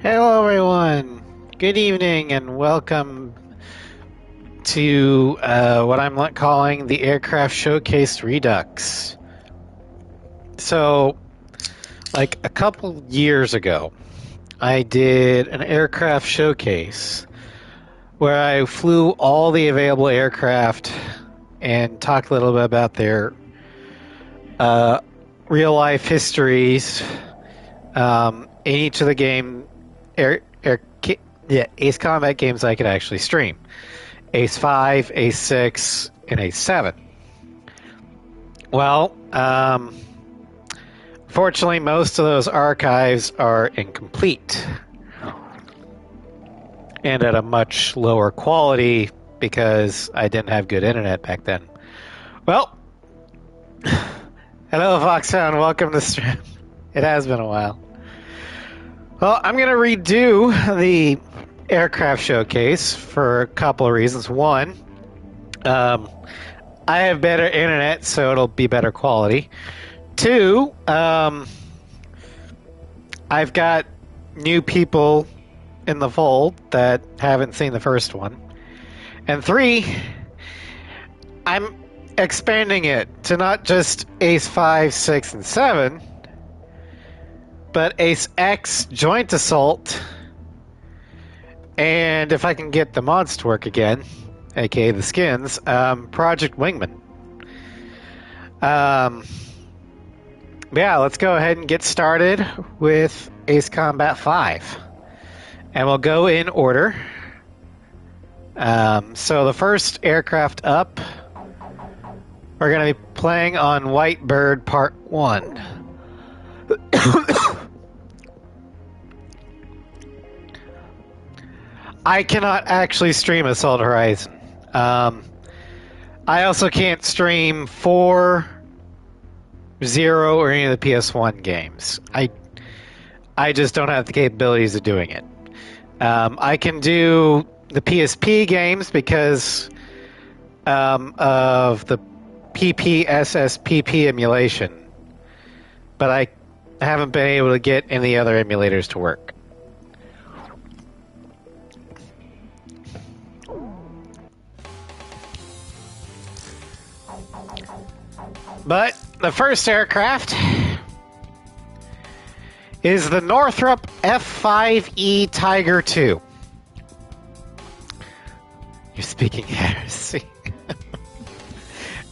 Hello, everyone. Good evening, and welcome to what I'm calling the Aircraft Showcase Redux. So, like a couple years ago, I did an aircraft showcase where I flew all the available aircraft and talked a little bit about their real life histories in each of the Ace Combat games I could actually stream. Ace 5, Ace 6, and Ace 7. Well, fortunately, most of those archives are incomplete and at a much lower quality because I didn't have good internet back then. Well, hello, Foxhound. Welcome to stream. It has been a while. Well, I'm going to redo the aircraft showcase for a couple of reasons. One, I have better internet, so it'll be better quality. Two, I've got new people in the fold that haven't seen the first one. And three, I'm expanding it to not just Ace 5, 6, and 7, but Ace X, Joint Assault, and if I can get the mods to work again, aka the skins, Project Wingman. Yeah, let's go ahead and get started with Ace Combat 5. And we'll go in order. So the first aircraft up, we're going to be playing on White Bird Part 1. I cannot actually stream Assault Horizon. I also can't stream 4, 0, or any of the PS1 games. I just don't have the capabilities of doing it. I can do the PSP games because of the PPSSPP emulation, but I haven't been able to get any other emulators to work. But the first aircraft is the Northrop F5E Tiger II. You're speaking heresy.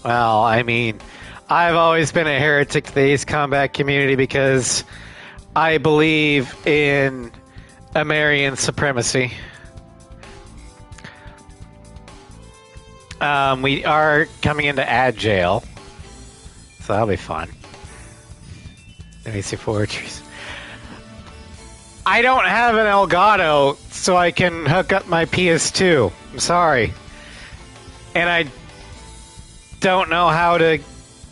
Well, I mean, I've always been a heretic to the Ace Combat community because I believe in American supremacy. We are coming into Agile, so that'll be fun. Let me see forgeries. I don't have an Elgato, so I can hook up my PS2. I'm sorry. And I don't know how to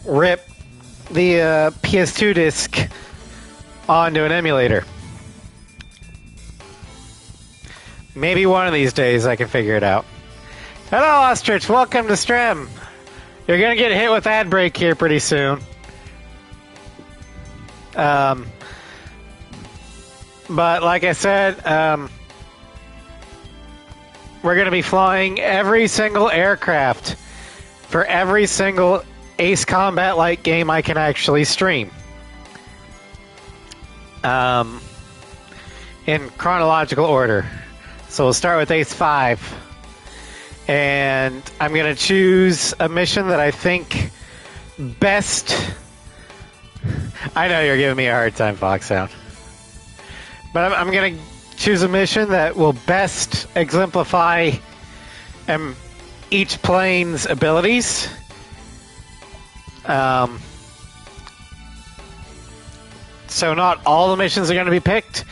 rip the PS2 disc onto an emulator. Maybe one of these days I can figure it out. Hello, Ostrich. Welcome to Stream. You're going to get hit with ad break here pretty soon. But like I said, we're going to be flying every single aircraft for every single Ace Combat-like game I can actually stream. In chronological order. So we'll start with Ace 5. And I'm going to choose a mission that I think best... I know you're giving me a hard time, Foxhound. But I'm going to choose a mission that will best exemplify each plane's abilities. So not all the missions are going to be picked,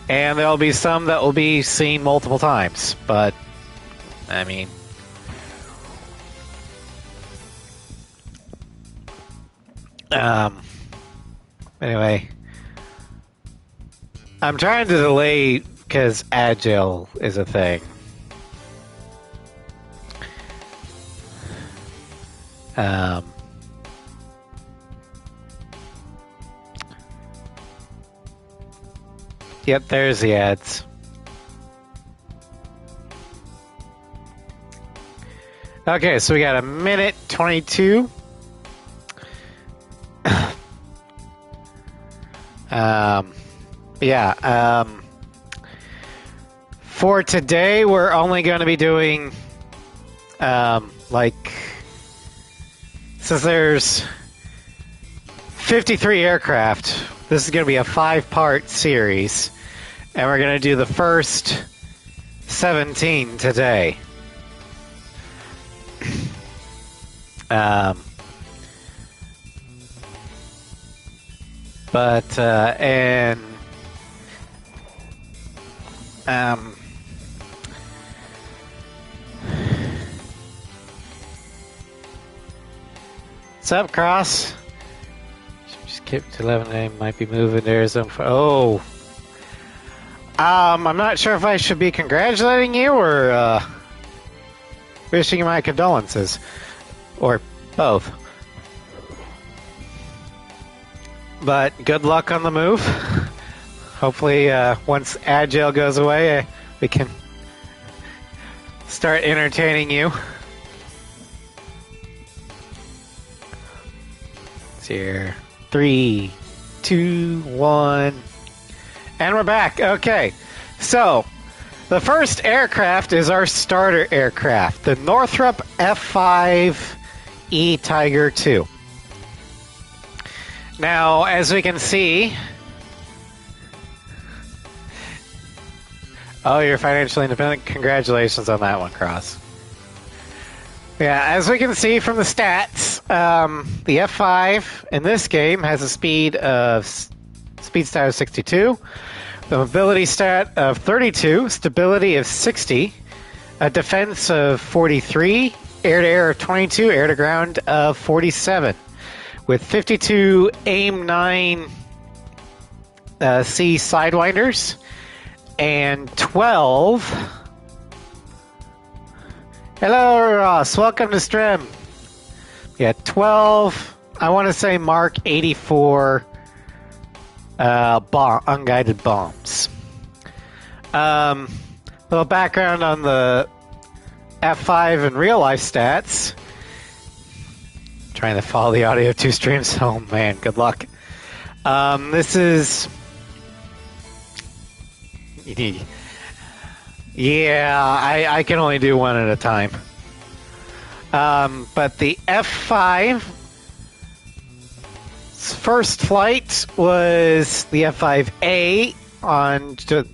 and there'll be some that will be seen multiple times. But, I mean... Anyway... I'm trying to delay because Agile is a thing. Yep, there's the ads. Okay, so we got a minute 22. For today, we're only going to be doing, since there's 53 aircraft, this is going to be a 5-part series, and we're going to do the first 17 today. What's up, Cross? Just keep to 11. I might be moving. There's some. Oh. I'm not sure if I should be congratulating you or wishing you my condolences, or both. But good luck on the move. Hopefully, once Agile goes away, we can start entertaining you. It's here. 3, 2, 1. And we're back. Okay. So, the first aircraft is our starter aircraft, the Northrop F-5E Tiger II. Now, as we can see... Oh, you're financially independent? Congratulations on that one, Cross. Yeah, as we can see from the stats, the F-5 in this game has a speed stat of 62, the mobility stat of 32, stability of 60, a defense of 43, air-to-air of 22, air-to-ground of 47, with 52 AIM-9 C Sidewinders and 12... Hello, Ross. Welcome to stream. Yeah, 12, I want to say Mark 84 unguided bombs. Little background on the F5 in real life stats. Trying to follow the audio of 2 streams. Oh man, good luck. This is... Yeah, I can only do one at a time. But the F5's first flight was the F5A and took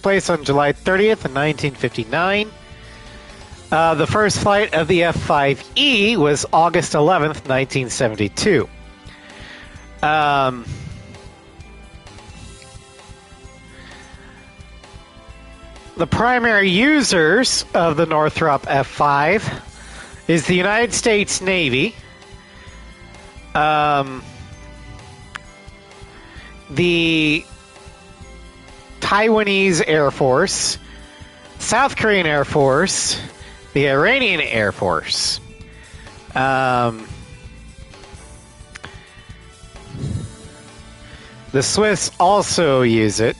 place on July 30th in 1959. The first flight of the F5E was August 11th, 1972. The primary users of the Northrop F5 is the United States Navy, the Taiwanese Air Force, South Korean Air Force, the Iranian Air Force. The Swiss also use it.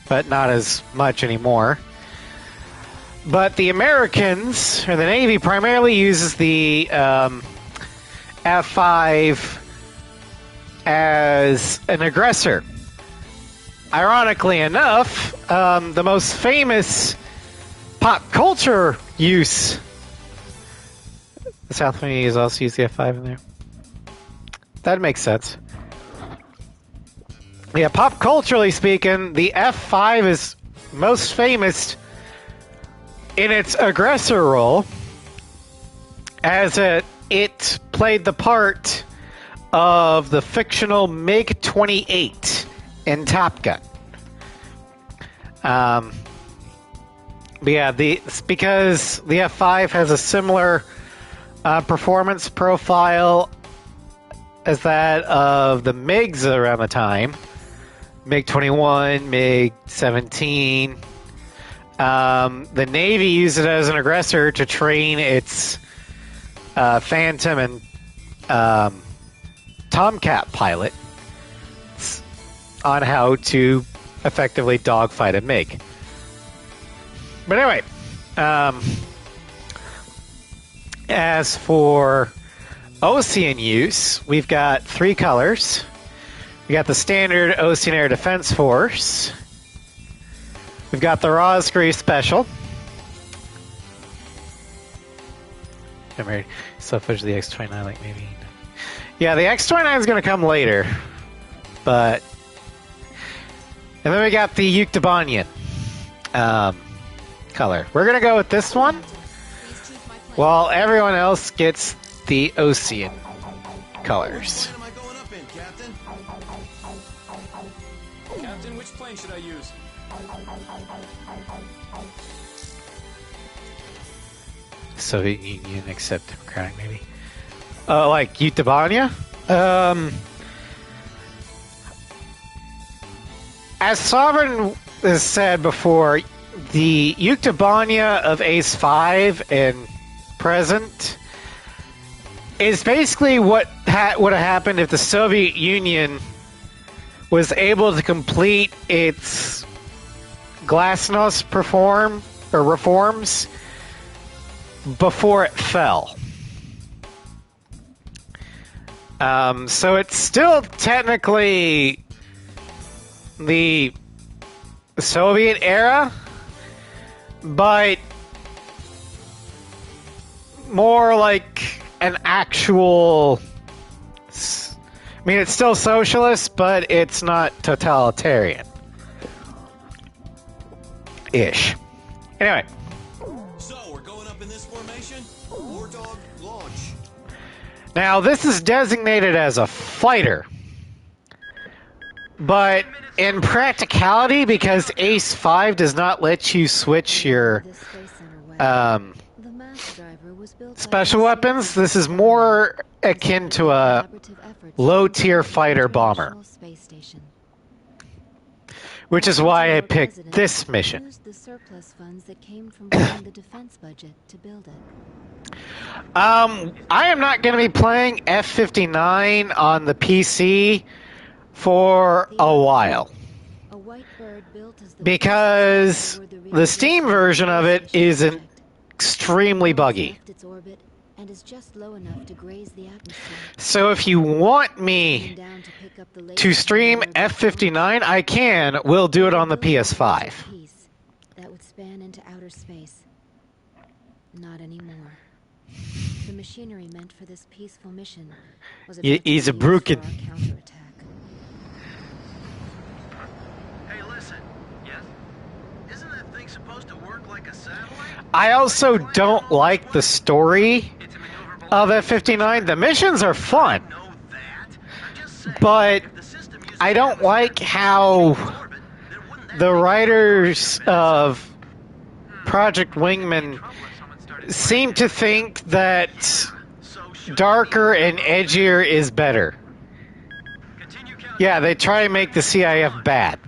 But not as much anymore. But the Americans, or the Navy, primarily uses the F-5 as an aggressor. Ironically enough, the most famous pop culture use... The South Koreans also use the F-5 in there. That makes sense. Yeah, pop culturally speaking, the F-5 is most famous in its aggressor role, as it played the part of the fictional MiG-28 in Top Gun. But yeah, because the F-5 has a similar performance profile as that of the MiGs around the time. MiG-21, MiG-17. The Navy used it as an aggressor to train its Phantom and Tomcat pilots on how to effectively dogfight a MiG. But anyway, as for Ocean use, we've got 3 colors. We got the standard Ocean Air Defense Force. We've got the Rosgray Special. Self-footage of the X-29, like maybe. Yeah, the X-29 is going to come later, but. And then we got the Uktabanian color. We're going to go with this one, while everyone else gets the Ocean colors. What plane am I going up in, Captain? Captain, which plane should I use? Soviet Union, except Democratic, maybe. Like Uktabania? As Sovereign has said before, the Uktabania of Ace 5 and present is basically what would have happened if the Soviet Union was able to complete its Glasnost reforms before it fell. So it's still technically the Soviet era, but more like an actual. I mean, it's still socialist, but it's not totalitarian. Ish. Anyway. So, we're going up in this formation? War dog launch. Now, this is designated as a fighter. But in practicality, because Ace 5 does not let you switch your special weapons, this is more akin to a low-tier fighter bomber. Which is why I picked this mission. I am not going to be playing F-59 on the PC for a while. Because the Steam version of it is extremely buggy. So if you want me to stream F-59, I can. We'll do it on the PS5. That would span into outer space. Not anymore. The machinery meant for this peaceful mission was he's a broken. counterattack. Hey, listen. Yes? Isn't that thing supposed to work like a satellite? I also don't like the story of F-59. The missions are fun, but I don't like how the writers of Project Wingman seem to think that darker and edgier is better. Yeah, they try to make the CIF bad.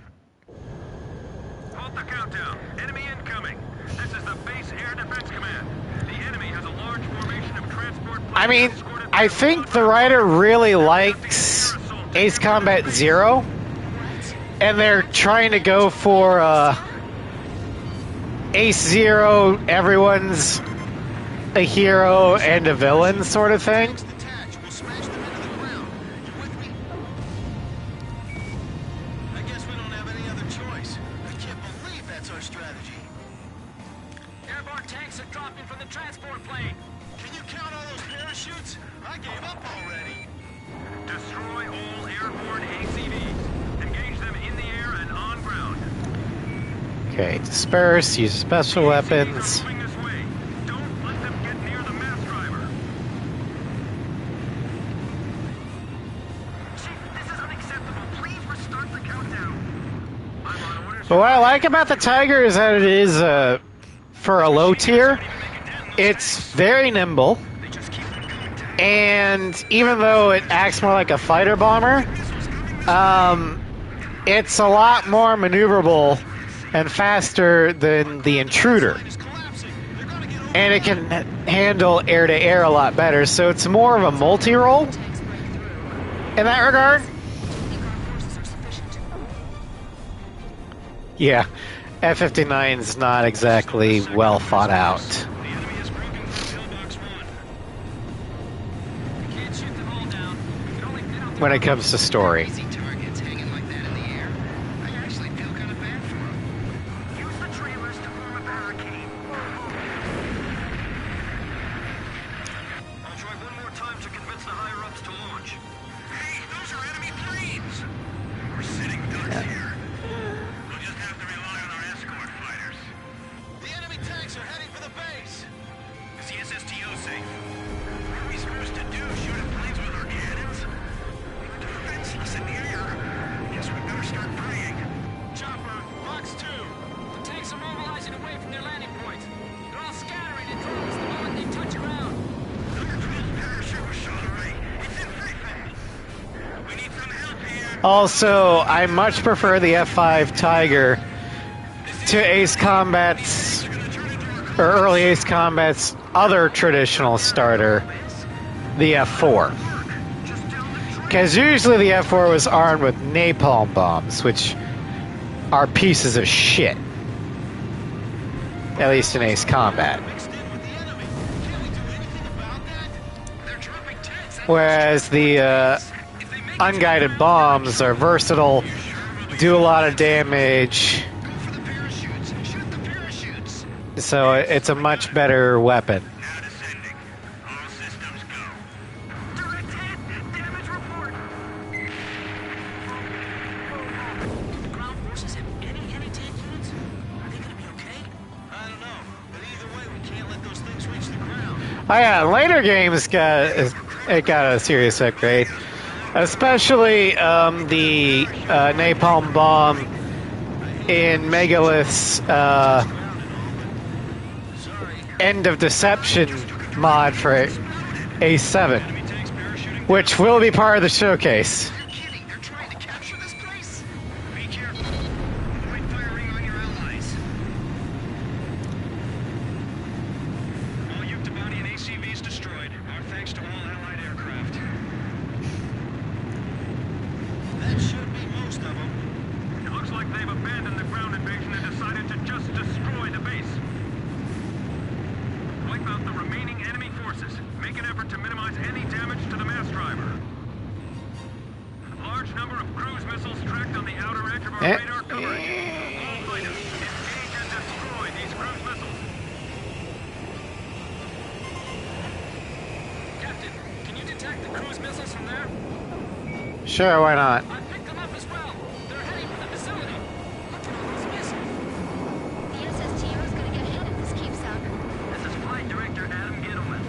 Halt the countdown. Enemy incoming. This is the base air defense command. The enemy has a large formation of transport planes. I mean, I think the writer really likes Ace Combat Zero, and they're trying to go for Ace Zero, everyone's a hero and a villain sort of thing. We'll smash them into the ground. You with me? I guess we don't have any other choice. I can't believe that's our strategy. Airborne tanks are dropping from the transport plane. Can you count all those parachutes? I gave up already. Destroy all airborne ACVs. Engage them in the air and on ground. Okay, disperse, use special weapons. Moving this way. Don't let them get near the mass driver. Chief, this is unacceptable. Please restart the countdown. I'm on orders. But what I like about the Tiger is that it is, for a low tier, it's very nimble. And even though it acts more like a fighter bomber, it's a lot more maneuverable and faster than the Intruder. And it can handle air-to-air a lot better, so it's more of a multi-role in that regard. Yeah, F-59 is not exactly well thought out. The enemy has broken through pillbox 1. You can't shoot them all down. You can only pin out When it comes to story. Crazy targets hanging like that in the air. I actually feel kind of bad for them. Use the trailers to form a barricade. I'll try one more time to convince the higher-ups to launch. Hey, those are enemy planes! We're sitting ducks here. We'll just have to rely on our escort fighters. The enemy tanks are heading for the base. Is the SSTO safe? What are we supposed to do? Shoot at planes with our cannons? We're defenseless in the air. Guess we better start praying. Chopper, Fox 2. The tanks are mobilizing away from their landing points. They're all scattering in droves the moment they touch ground. Number 12 parachute was shot already. It's in free fall. We need some help here. Also, I much prefer the F5 Tiger to Ace Combat's, or early Ace Combat's other traditional starter, the F4. Because usually the F4 was armed with napalm bombs, which are pieces of shit. At least in Ace Combat. Mixed in with the enemy. Can't we do anything about that? They're dropping tanks. Whereas the unguided bombs are versatile, do a lot of damage, Go for the parachutes. Shoot the parachutes. so it's a much better weapon. Now descending. All systems go. Direct hit. Damage report. Ground forces have any anti-tank units? Are they gonna be okay? I don't know, but either way, we can't let those things reach the ground. Oh yeah, later games got a serious upgrade, especially the napalm bomb in Megalith's End of Deception mod for A7, which will be part of the showcase. You're kidding. They're trying to capture this place? Be careful. Avoid firing on your allies. All Yuktobani and ACVs destroyed. Our thanks to all allied aircraft. That should be most of them. It looks like they've abandoned the ground invasion and decided to just destroy the base. Wipe out the remaining enemy forces. Make an effort to minimize any damage to the mass driver. Large number of cruise missiles tracked on the outer edge of our radar coverage. All fighters, engage and destroy these cruise missiles. Captain, can you detect the cruise missiles from there? Sure, why not? I picked them up as well. They're heading for the facility. Look at all these missiles. The SSTO is gonna get hit if this keeps up. This is Flight Director Adam Gittleman.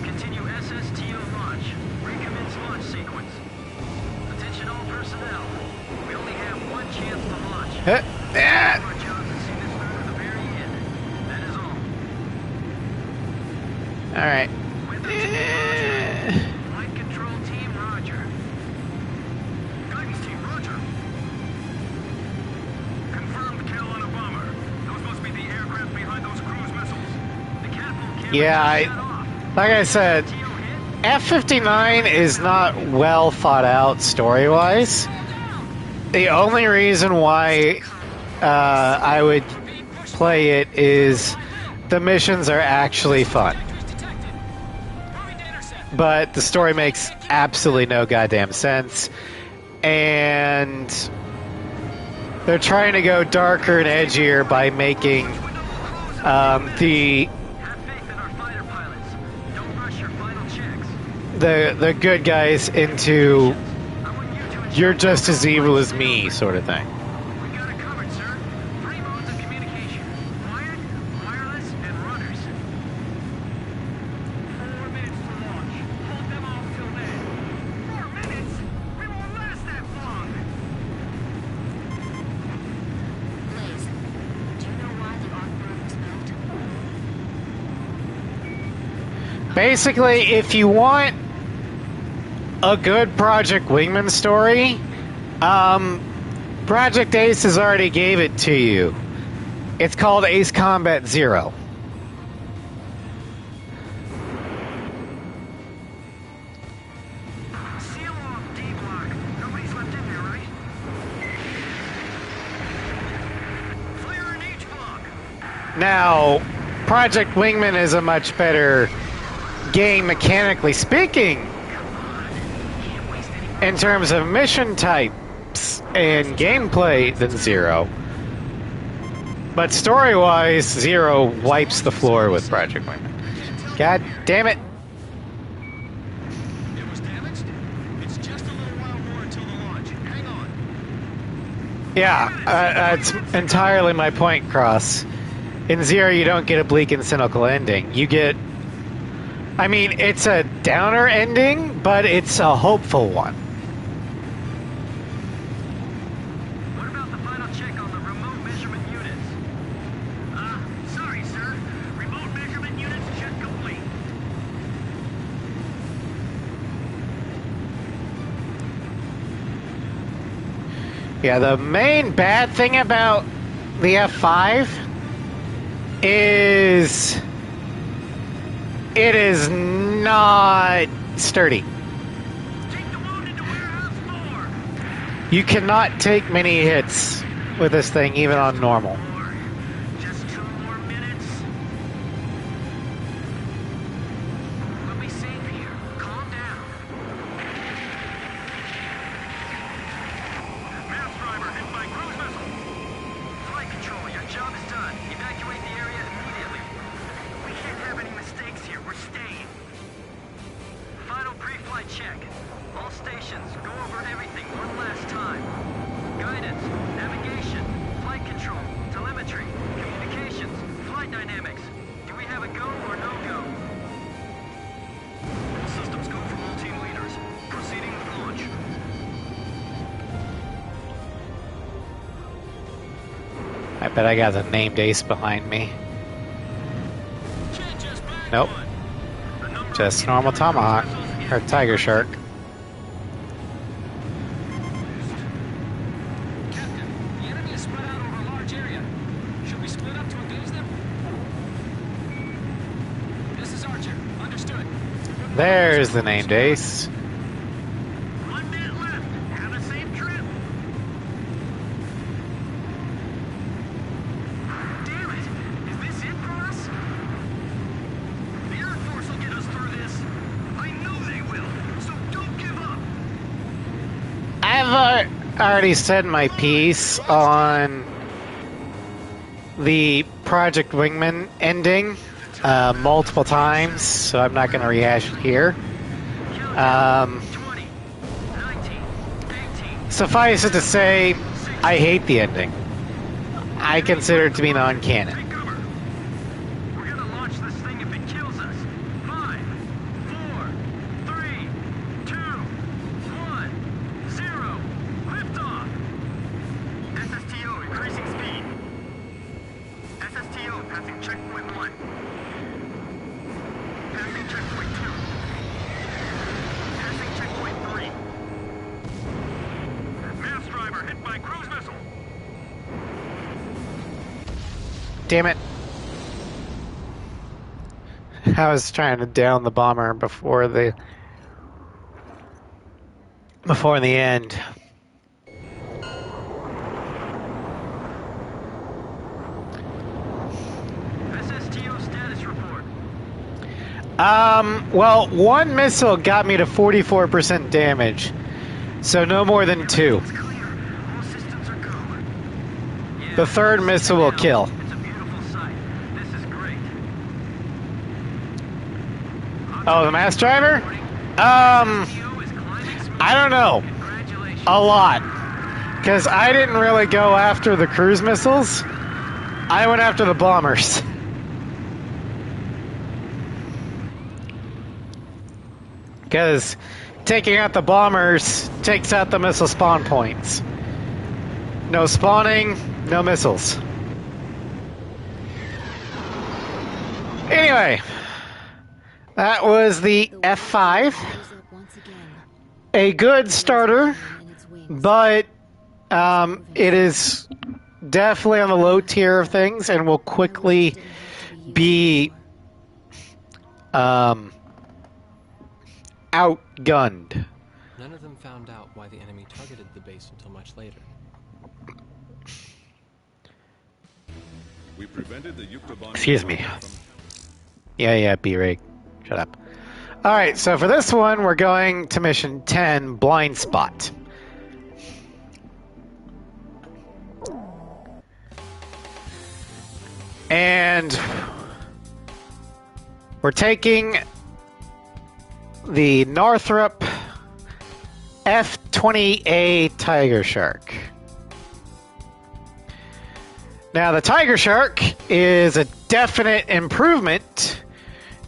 Continue SSTO launch. Recommence launch sequence. Attention all personnel. We only have one chance to launch. Our job is to see this through to the very end. That is all. Alright. Weapons Roger. Flight control team Roger. Guidance team, Roger. Confirmed kill on a bomber. Those must be the aircraft behind those cruise missiles. The Capitol can't Yeah, shut off. like I said, TO hit. F-59 is not well thought out story-wise. The only reason why I would play it is the missions are actually fun. Detectors detected. Moving to intercept. But the story makes absolutely no goddamn sense. And they're trying to go darker and edgier by making the Have faith in our fighter pilots. Don't rush your final checks. the good guys into I want you to ensure you're just as evil as me sort of thing. we got it covered, sir. 3 modes of communication. Wired, wireless, and runners. 4 minutes to launch. Hold them off till then. 4 minutes? We won't last that long. Blaze, do you know why the arc burn was built? Basically, if you want a good Project Wingman story, Project Ace has already gave it to you. It's called Ace Combat Zero. Seal off D block. Nobody's left in there, right? Now, Project Wingman is a much better game mechanically speaking in terms of mission types and gameplay than Zero. But story-wise, Zero wipes the floor with Project Wingman. God damn it. It was damaged? It's just a little while more until the launch. Hang on. Yeah, that's entirely my point, Cross. In Zero, you don't get a bleak and cynical ending. You get... I mean, it's a downer ending, but it's a hopeful one. What about the final check on the remote measurement units? Sorry, sir. Remote measurement units check complete. Yeah, the main bad thing about the F5 is it is not sturdy. Take the wounded to warehouse 4. You cannot take many hits with this thing, even on normal. Just 2 more minutes. We'll be safe here. Calm down. Mass driver hit by cruise missile. Flight control, your job is done. Evacuate the area immediately. We can't have any mistakes here. We're staying. Final pre-flight check. All stations, go over everything one last time. Guidance, navigation, flight control, telemetry, communications, flight dynamics. Do we have a go or no go? All systems go from all team leaders. Proceeding with launch. I bet I got the named ace behind me. Change us back Nope. one. The number Just of normal incoming Tomahawk, cruise missiles or is Tiger Shark. Captain, the enemy is spread out over a large area. Should we split up to engage them? This is Archer. Understood. There's the named ace. 1 minute left. Have a safe trip. Damn it! Is this it for us? The Air Force will get us through this. I know they will. So don't give up. I've already said my piece on the Project Wingman ending multiple times, so I'm not going to rehash it here. 20, 19, 18. Suffice it to say, I hate the ending. I consider it to be non-canon. Take cover. We're gonna launch this thing if it kills us. 5, 4, 3, 2, 1, 0. Liftoff. SSTO increasing speed. SSTO passing checkpoint 1. Passing checkpoint 2. Passing checkpoint 3. Mass driver hit by cruise missile. Damn it. I was trying to down the bomber before the end. SSTO status report. Well, one missile got me to 44% damage, so no more than 2. It's clear. All systems are go. Yeah, The third missile will kill. It's a beautiful sight. This is great. Oh, the mass driver? SSTO is climbing speed. I don't know. Congratulations. A lot. Because I didn't really go after the cruise missiles. I went after the bombers. Because taking out the bombers takes out the missile spawn points. No spawning, no missiles. Anyway, that was the F5. Rose up once again, A good starter, in its wings. but it is definitely on the low tier of things and will quickly be outgunned. None of them found out why the enemy targeted the base until much later. We prevented the Yuktobani Excuse me. from- Yeah, B-Rig. Shut up. Alright, so for this one, we're going to mission 10, Blind Spot. And we're taking the Northrop F-20A Tiger Shark. Now, the Tiger Shark is a definite improvement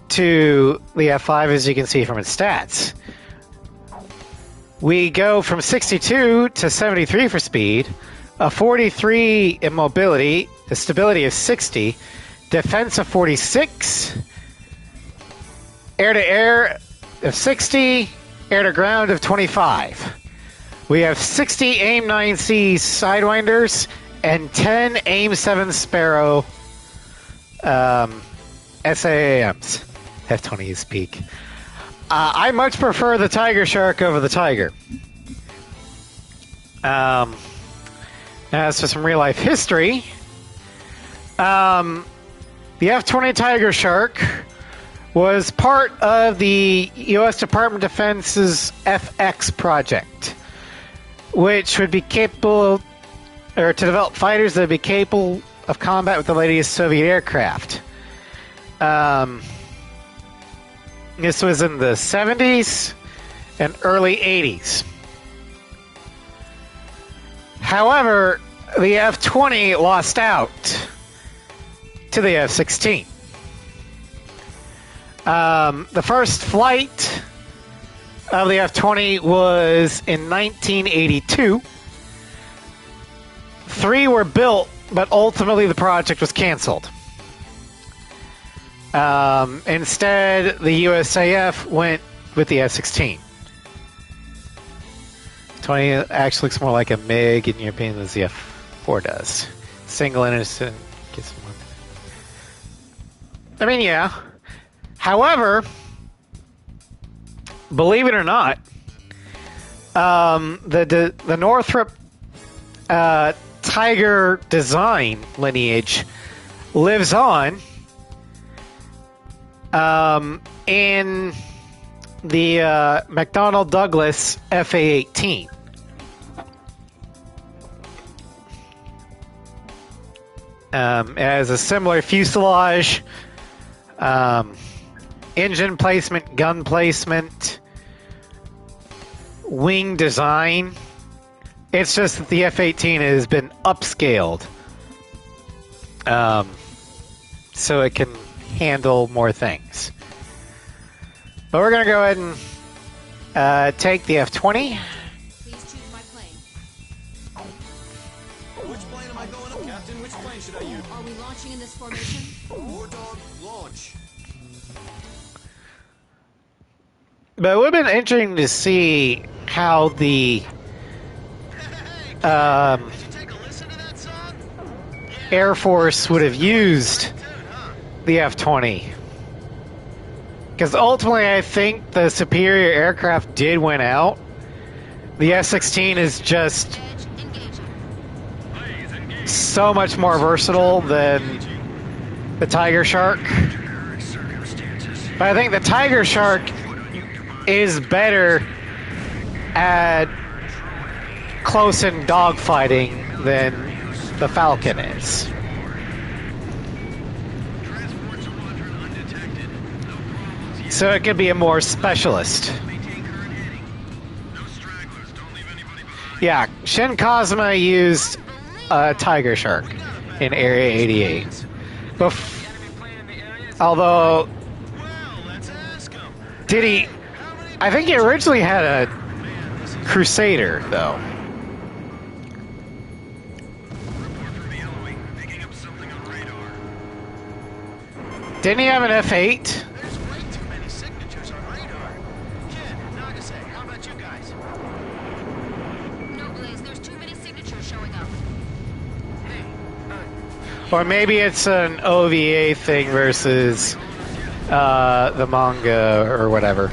to the F5, as you can see from its stats. We go from 62 to 73 for speed, a 43 in mobility, a stability of 60, defense of 46, air-to-air of 60, air-to-ground of 25. We have 60 AIM-9C Sidewinders and 10 AIM-7 Sparrow SAAMs. F-20's peak. I much prefer the Tiger Shark over the Tiger. As for some real-life history, the F-20 Tiger Shark was part of the U.S. Department of Defense's FX project, which would be capable, or to develop fighters that would be capable of combat with the latest Soviet aircraft. This was in the 70s and early 80s. However, the F-20 lost out to the F-16. The first flight of the F-20 was in 1982. 3 were built, but ultimately the project was canceled. Instead, the USAF went with the F-16. 20 actually looks more like a MiG in European than the F-4 does. Single innocent. I mean, yeah. However, believe it or not, the Northrop Tiger design lineage lives on in the McDonnell Douglas FA-18. It has a similar fuselage, engine placement, gun placement, wing design. It's just that the F-18 has been upscaled, so it can handle more things. But we're going to go ahead and take the F-20. Please choose my plane. Which plane am I going up, Captain? Which plane should I use? Are we launching in this formation? War Dog, launch. But it would have been interesting to see how the Did you take a listen to that song? Air Force would have used the F-20. Because ultimately, I think the superior aircraft did win out. The F-16 is just Edge engaging. so much more versatile than the Tiger Shark. But I think the Tiger Shark is better at close-in dogfighting than the Falcon is. So it could be a more specialist. Yeah, Shin Kazuma used a Tiger Shark in Area 88. Although, did he? I think he originally had a Crusader, though. Didn't he have an F8? There's way too many signatures on radar. Kid, Nagase, how about you guys? No, Blaze, there's too many signatures showing up. Hey, Or maybe it's an OVA thing versus the manga or whatever.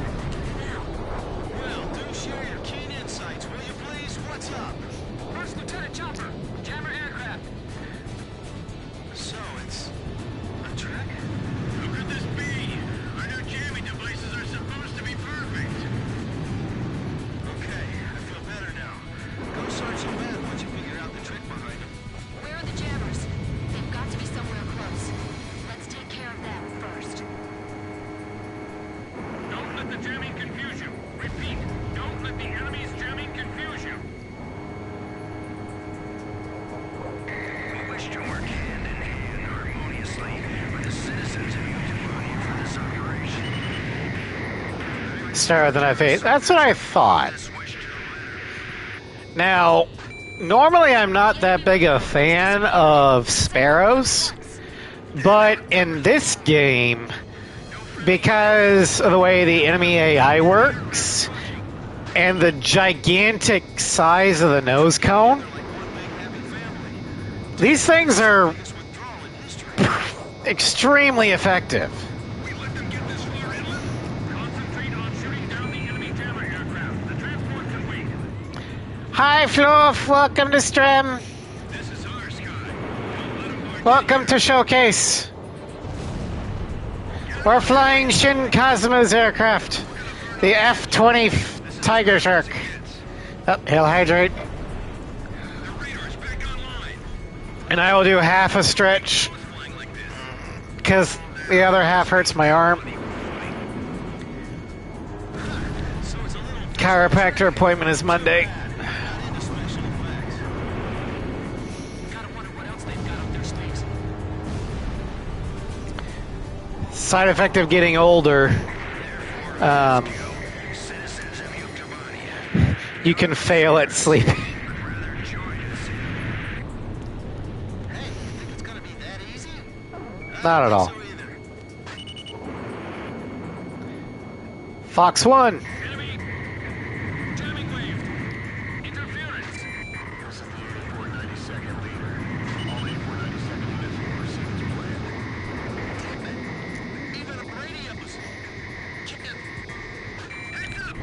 Will, do share your keen insights, will you please? What's up? First Lieutenant Chopper, jammer aircraft. So, it's to work hand in hand harmoniously with the citizens of Utah for this operation. Star than F8. That's what I thought. Now, normally I'm not that big a fan of sparrows, but in this game, because of the way the enemy AI works and the gigantic size of the nose cone, these things are extremely effective. We let them get this far inland. Concentrate on shooting down the enemy jammer aircraft. The transport can wait. Hi, Fluff. Welcome to Stream. This is our sky. Don't let them Welcome to Showcase. We're flying Shin Cosmo's aircraft, the F-20 Tiger Shark. Oh, he'll hydrate. The radar's back online. And I will do half a stretch, What's flying like this? because the other half hurts my arm. So it's a little Chiropractor appointment is Monday. into special effects. Gotta wonder what else they've got up their sleeves. Side effect of getting older. Citizens of Utah. You can fail at sleep. Rather join us. Hey, you think it's gonna be that easy? Not at all. So either. Fox 1. Enemy! Jamming wave! Interference! This is the 8492nd leader. All 8492nd units will proceed as planned. Damn it. Even a Brady episode. Chicken. Heck up!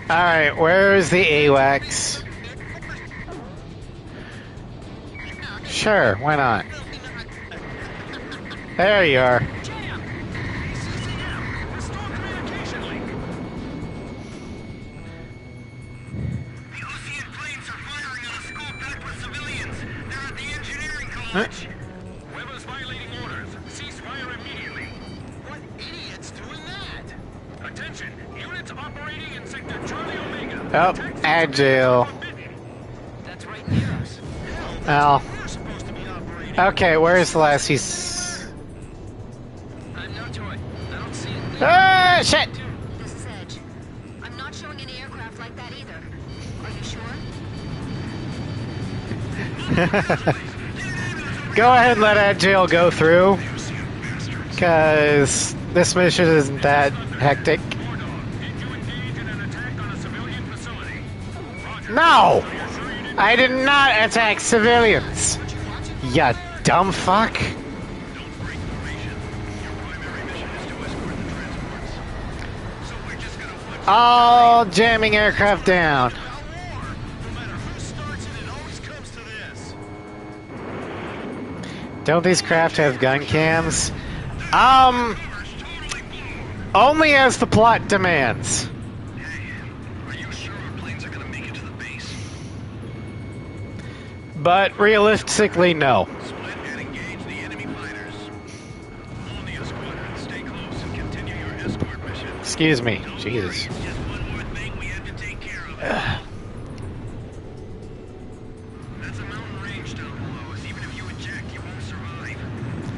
Alright, where's the AWACS? Sure, why not? There you are. Jam! CCM! Restore communication link! The Ocean planes are firing on a school packed with civilians. They're at the engineering college. Whoever's violating orders, cease fire immediately. What idiot's doing that? Attention! Units operating in sector Charlie Omega. Oh, agile. That's right near us. Well, We're supposed to be operating. okay, where's the last piece? I'm no to it. I don't see it. Ah, shit! This is Edge. I'm not showing any aircraft like that either. Are you sure? Go ahead and let agile go through, because this mission isn't that hectic. Did you engage in an attack on a civilian facility? No! I did not attack civilians! Ya dumb fuck. Don't break formation. Your primary mission is to escort the transports. So we're just gonna flip All jamming aircraft down. out war. No matter who starts it, it always comes to this. Don't these craft have gun cams? Only as the plot demands. Hey, are you sure our planes are gonna make it to the base? But realistically, no. Split and engage the enemy fighters. On the squadron, stay close and continue your escort mission. Excuse me. Jesus. Just one more thing we have to take care of. That's a mountain range down below us. Even if you eject, you won't survive.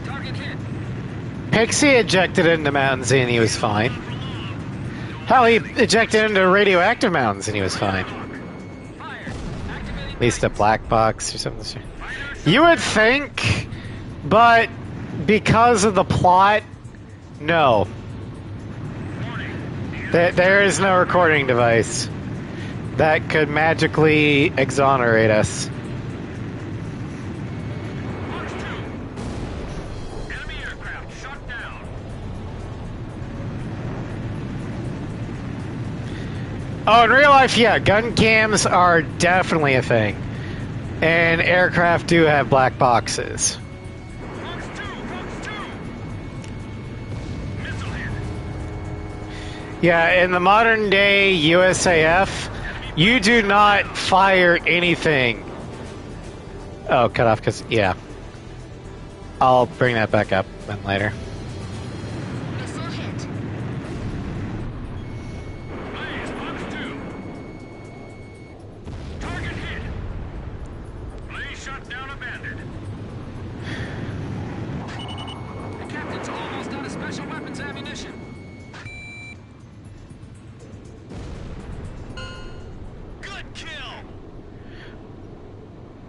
Target hit. Pixie ejected into mountains and he was fine. Hell, he ejected into radioactive mountains and he was fine. Fire. Activating At least a black box or something. You would think, but because of the plot, no. There is no recording device that could magically exonerate us. Fox 2. Enemy aircraft shot down. Oh, in real life, yeah, gun cams are definitely a thing. And aircraft do have black boxes. Fox 2. Fox 2. Missile hit. Yeah, in the modern day USAF, you do not fire anything. Oh, cut off because, yeah. I'll bring that back up then later. Missile hit. Blaze. Fox 2. Target hit.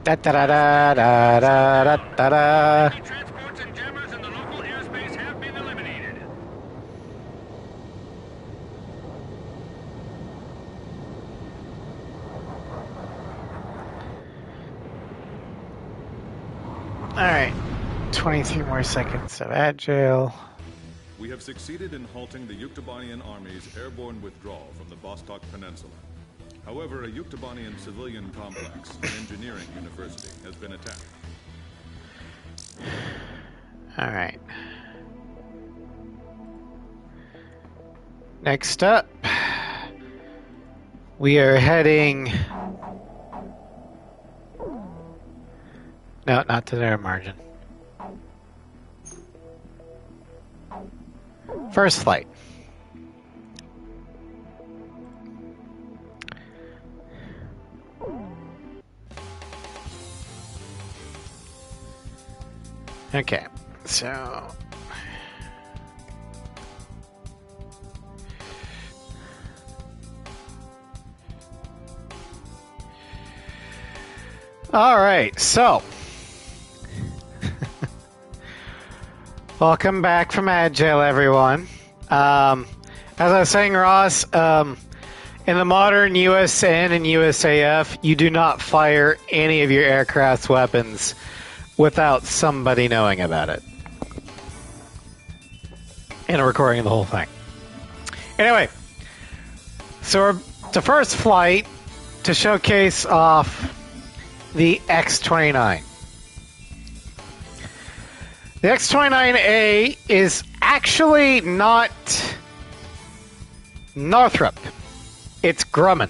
Da da da da da da da da da. Enemy transports and jammers in the local airspace have been eliminated. Alright. 23 more seconds of agile. We have succeeded in halting the Yuktobanian army's airborne withdrawal from the Vostok Peninsula. However, a Yuktobanian civilian complex, an engineering university, has been attacked. Alright. Next up, we are heading... No, not to their margin. First flight. Okay, so... Alright, so... Welcome back from Agile, everyone. As I was saying, Ross, in the modern USN and USAF, you do not fire any of your aircraft's weapons without somebody knowing about it and recording the whole thing. Anyway, so the first flight to showcase off the X-29. The X-29A is actually not Northrop. It's Grumman.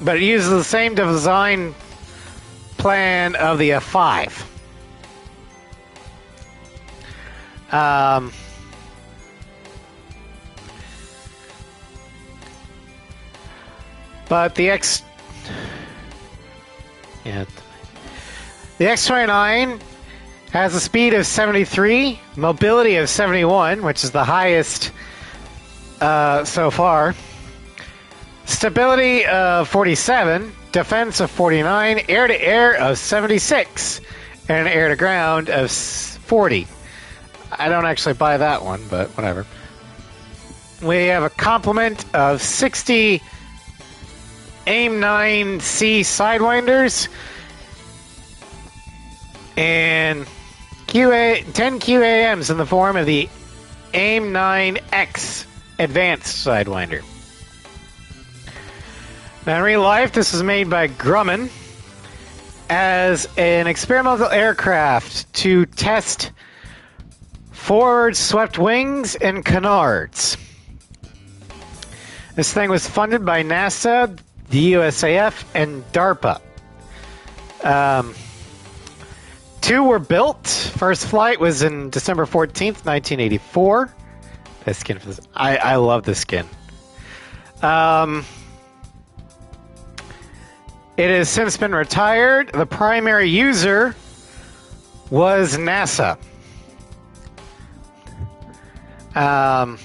But it uses the same design plan of the F-5. But the X-29 has a speed of 73, mobility of 71, which is the highest so far, stability of 47, defense of 49, air-to-air of 76, and air-to-ground of 40. I don't actually buy that one, but whatever. We have a complement of 60 AIM-9C Sidewinders and 10 QAMs in the form of the AIM-9X Advanced Sidewinder. Now, in real life, this was made by Grumman as an experimental aircraft to test forward swept wings and canards. This thing was funded by NASA, the USAF, and DARPA. 2 were built. First flight was in December 14th, 1984. This skin for this. I love this skin. It has since been retired. The primary user was NASA. And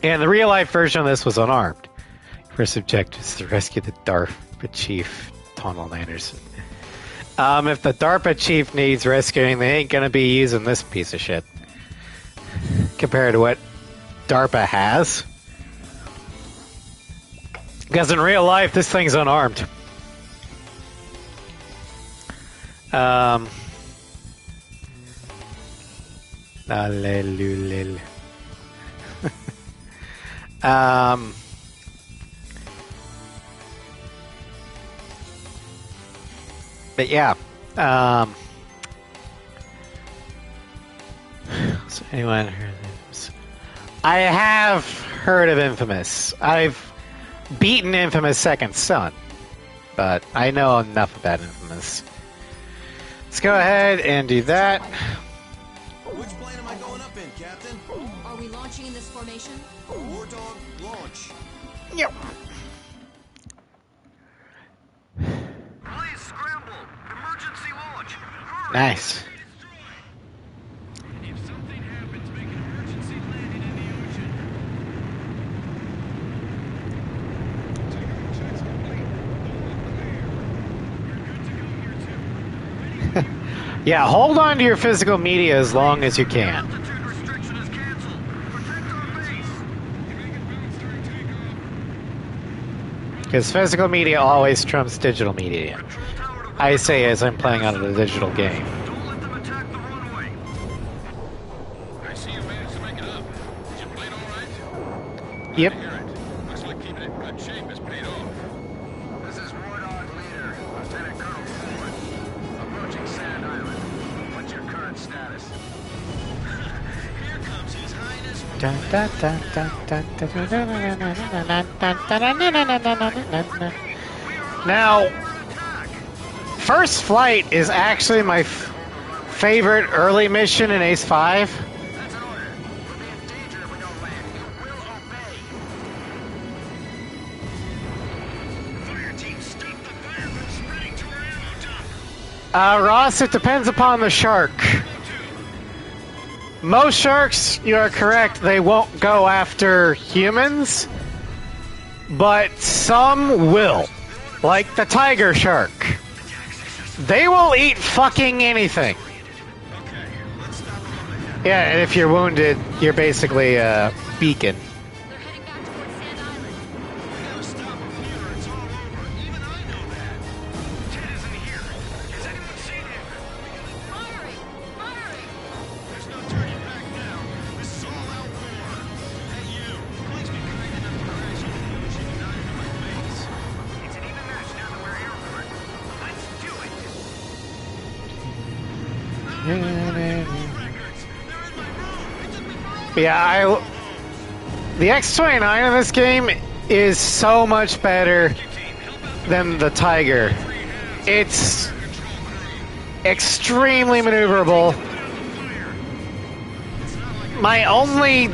the real-life version of this was unarmed. First objective is to rescue the DARPA chief, Donald Anderson. If the DARPA chief needs rescuing, they ain't gonna be using this piece of shit. Compared to what DARPA has. Because in real life, this thing's unarmed. But yeah. So anyone heard of this? I have heard of Infamous. I've beaten Infamous Second Son, but I know enough about Infamous. Let's go ahead and do that. Which plane am I going up in, Captain? Are we launching in this formation? War Dog, launch. Yep. Please scramble. Emergency launch. Hurry. Nice. If something happens, make an emergency landing in the ocean. Security checks complete. Don't let them air. You're good to Yeah, hold on to your physical media as long as you can. Altitude restriction is canceled. Protect our base. Because physical media always trumps digital media. Control tower to I say as I'm playing on a digital game. Don't let them attack the runway. I see you managed to make it up. Did you play it all right? Yep. I hear it. Looks like keeping it in good shape has paid off. This is War Dog Leader, Lieutenant Colonel Coleman. Approaching Sand Island. What's your current status? Here comes His Highness. Dun, dun, dun, dun, dun, dun, dun, dun, dun, dun, dun, dun, dun, dun, dun. Now, First Flight is actually my favorite early mission in Ace 5. That's an order. We'll be in danger if we don't land. You will obey. Fire team, stop the fire from spreading to our ammo dump. Ross, it depends upon the shark. Most sharks, you are correct, they won't go after humans, but some will. Like the tiger shark. They will eat fucking anything. Yeah, and if you're wounded, you're basically a beacon. They're heading back towards Sand Island. We gotta stop them here. It's all over. Even I know that. Ted isn't here. Has anyone seen him? Firing! Firing! There's no turning back now. This is all out war. Hey, you. Please be kind enough to crash into the ocean and not into my face. It's an even match now that we're airborne. Let's do it. Records. They're in my room. It took me forever. Yeah, the X-29 in this game is so much better than the Tiger. It's extremely maneuverable. My only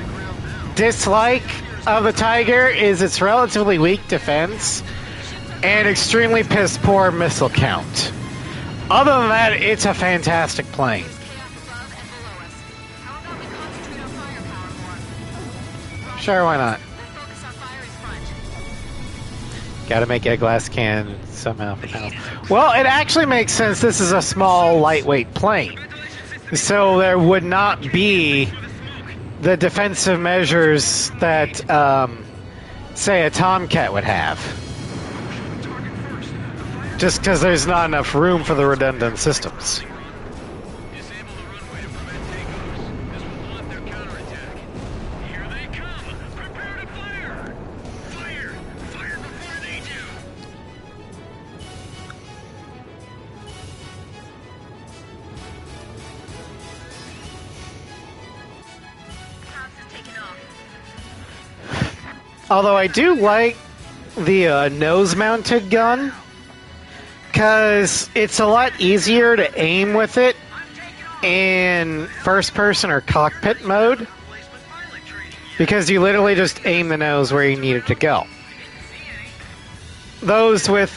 dislike of the Tiger is its relatively weak defense and extremely piss poor missile count. Other than that, it's a fantastic plane. Chaos above and below us. How about we concentrate our firepower more? Sure, why not? We'll focus our fire in front. Gotta make a glass can somehow. Well, it actually makes sense. This is a small, lightweight plane. So there would not be the defensive measures that, say, a Tomcat would have. Just because there's not enough room for the redundant systems. Disable the runway to prevent takeoffs. This will blunt their counterattack. Here they come. Prepare to fire. Fire. Fire before they do. House is taking off. Although I do like the nose-mounted gun, because it's a lot easier to aim with it in first-person or cockpit mode, because you literally just aim the nose where you need it to go. Those with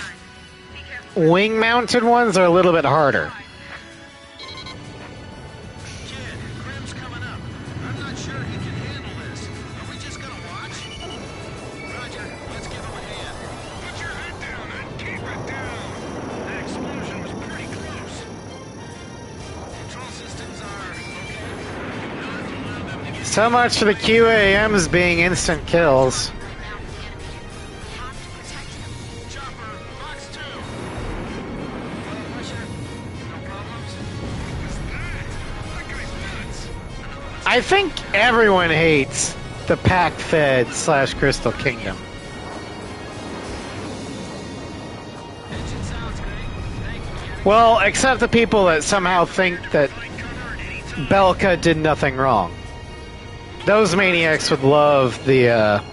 wing-mounted ones are a little bit harder. Kid, Grim's coming up. I'm not sure he can handle this. Are we just gonna watch? Roger, let's give him a hand. Put your head down and keep it down. That explosion was pretty close. Control systems are okay. Not allow them to get So much for the QAMs being instant kills. Chopper, box 2. Pressure. No problems. What's that? That guy's nuts. I think everyone hates the Pac-Fed/Crystal Kingdom. Engine sounds great. Thank you, kid. Well, except the people that somehow think that Belka did nothing wrong. Those maniacs would love the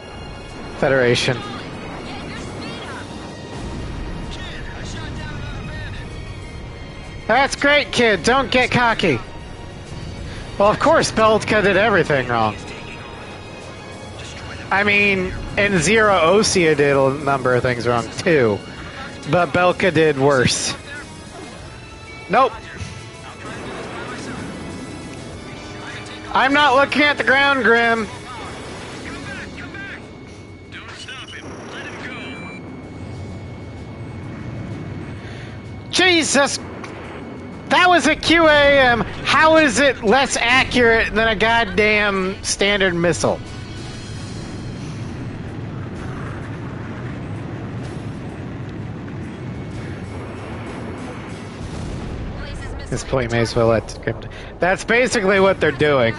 Federation. Kid, I shot down another bandit. That's great, kid. Don't get cocky. Well, of course, Belka did everything wrong. I mean, and Zero Osea did a number of things wrong, too. But Belka did worse. Nope. I'm not looking at the ground, Grim. Come back! Don't stop him. Let him go. Jesus! That was a QAM. How is it less accurate than a goddamn standard missile? At this point, may as well let script. That's basically what they're doing.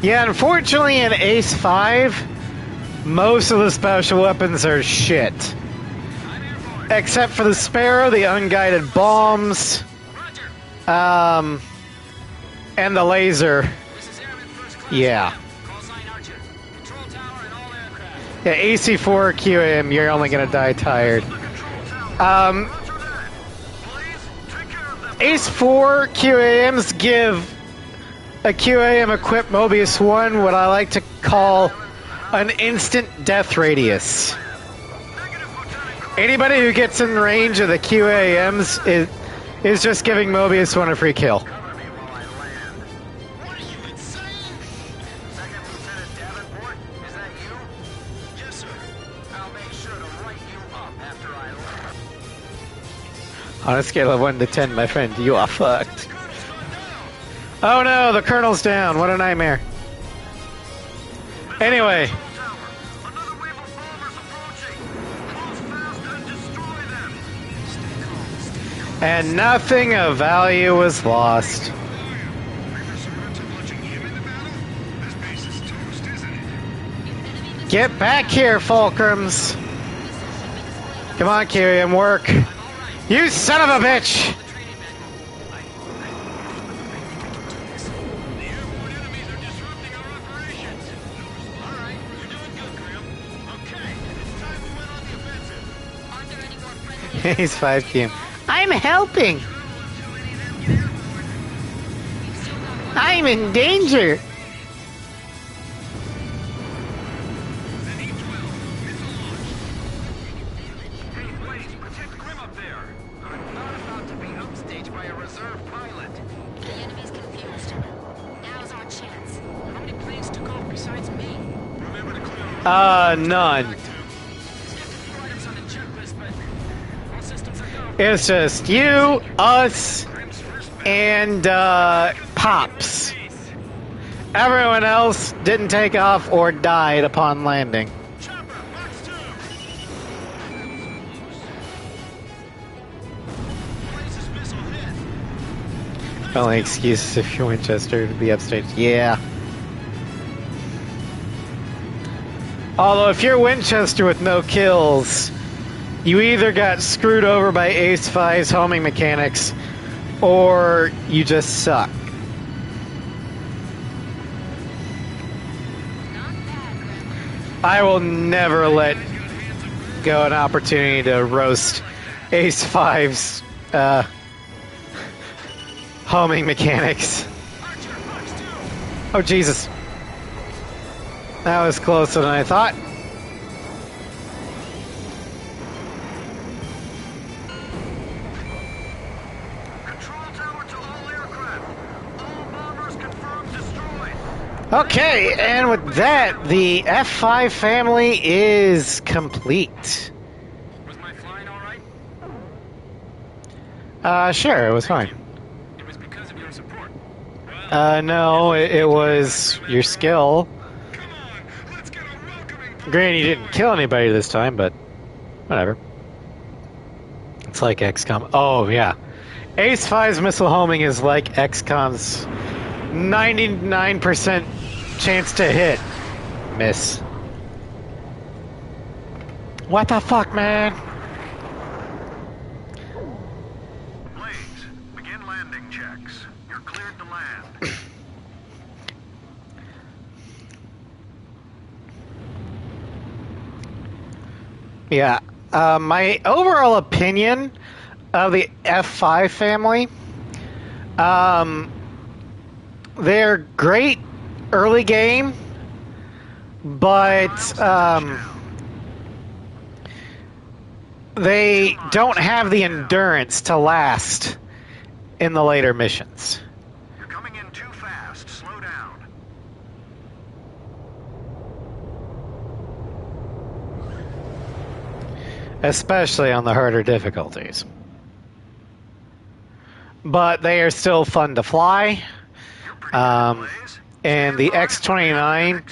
Yeah, unfortunately in Ace 5, most of the special weapons are shit. Except for the Sparrow, the unguided bombs, and the laser. Yeah. Yeah, AC4 QAM, you're only gonna die tired. Ace 4 QAMs give a QAM equipped Mobius 1 what I like to call an instant death radius. Anybody who gets in range of the QAMs is just giving Mobius 1 a free kill. On a scale of 1 to 10, my friend, you are fucked. Oh no, the Colonel's down. What a nightmare. Anyway. And nothing of value was lost. Get back here, Fulcrums. Come on, Kyrian, work. You son of a bitch! He's 5 PM. I'm helping! I'm in danger! None. It's just you, us, and Pops. Everyone else didn't take off or died upon landing. Only excuses if you're Winchester to be upstage. Yeah. Although if you're Winchester with no kills, you either got screwed over by Ace 5's homing mechanics, or you just suck. I will never let go an opportunity to roast Ace 5's homing mechanics. Oh, Jesus. That was closer than I thought. Control tower to all aircraft. All bombers confirmed destroyed. Okay, and with that, the F5 family is complete. Was my flying all right? Sure, it was fine. It was because of your support. No, it was your skill. Granted, you didn't kill anybody this time, but whatever. It's like XCOM. Oh, yeah. Ace 5's missile homing is like XCOM's 99% chance to hit. Miss. What the fuck, man? Blades, begin landing checks. You're cleared to land. Yeah. My overall opinion of the F5 family, they're great early game, but they don't have the endurance to last in the later missions. You're coming in too fast. Slow down. especially on the harder difficulties. But they are still fun to fly. And the X-29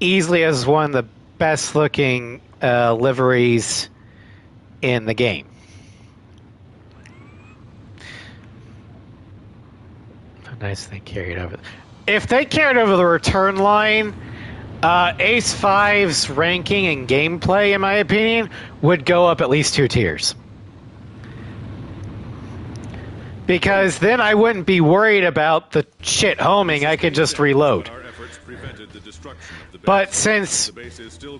easily is one of the best looking liveries in the game. Nice they carried over. If they carried over the return line, Ace 5's ranking and gameplay, in my opinion, would go up at least 2 tiers. Because then I wouldn't be worried about the shit homing, I could just reload. But since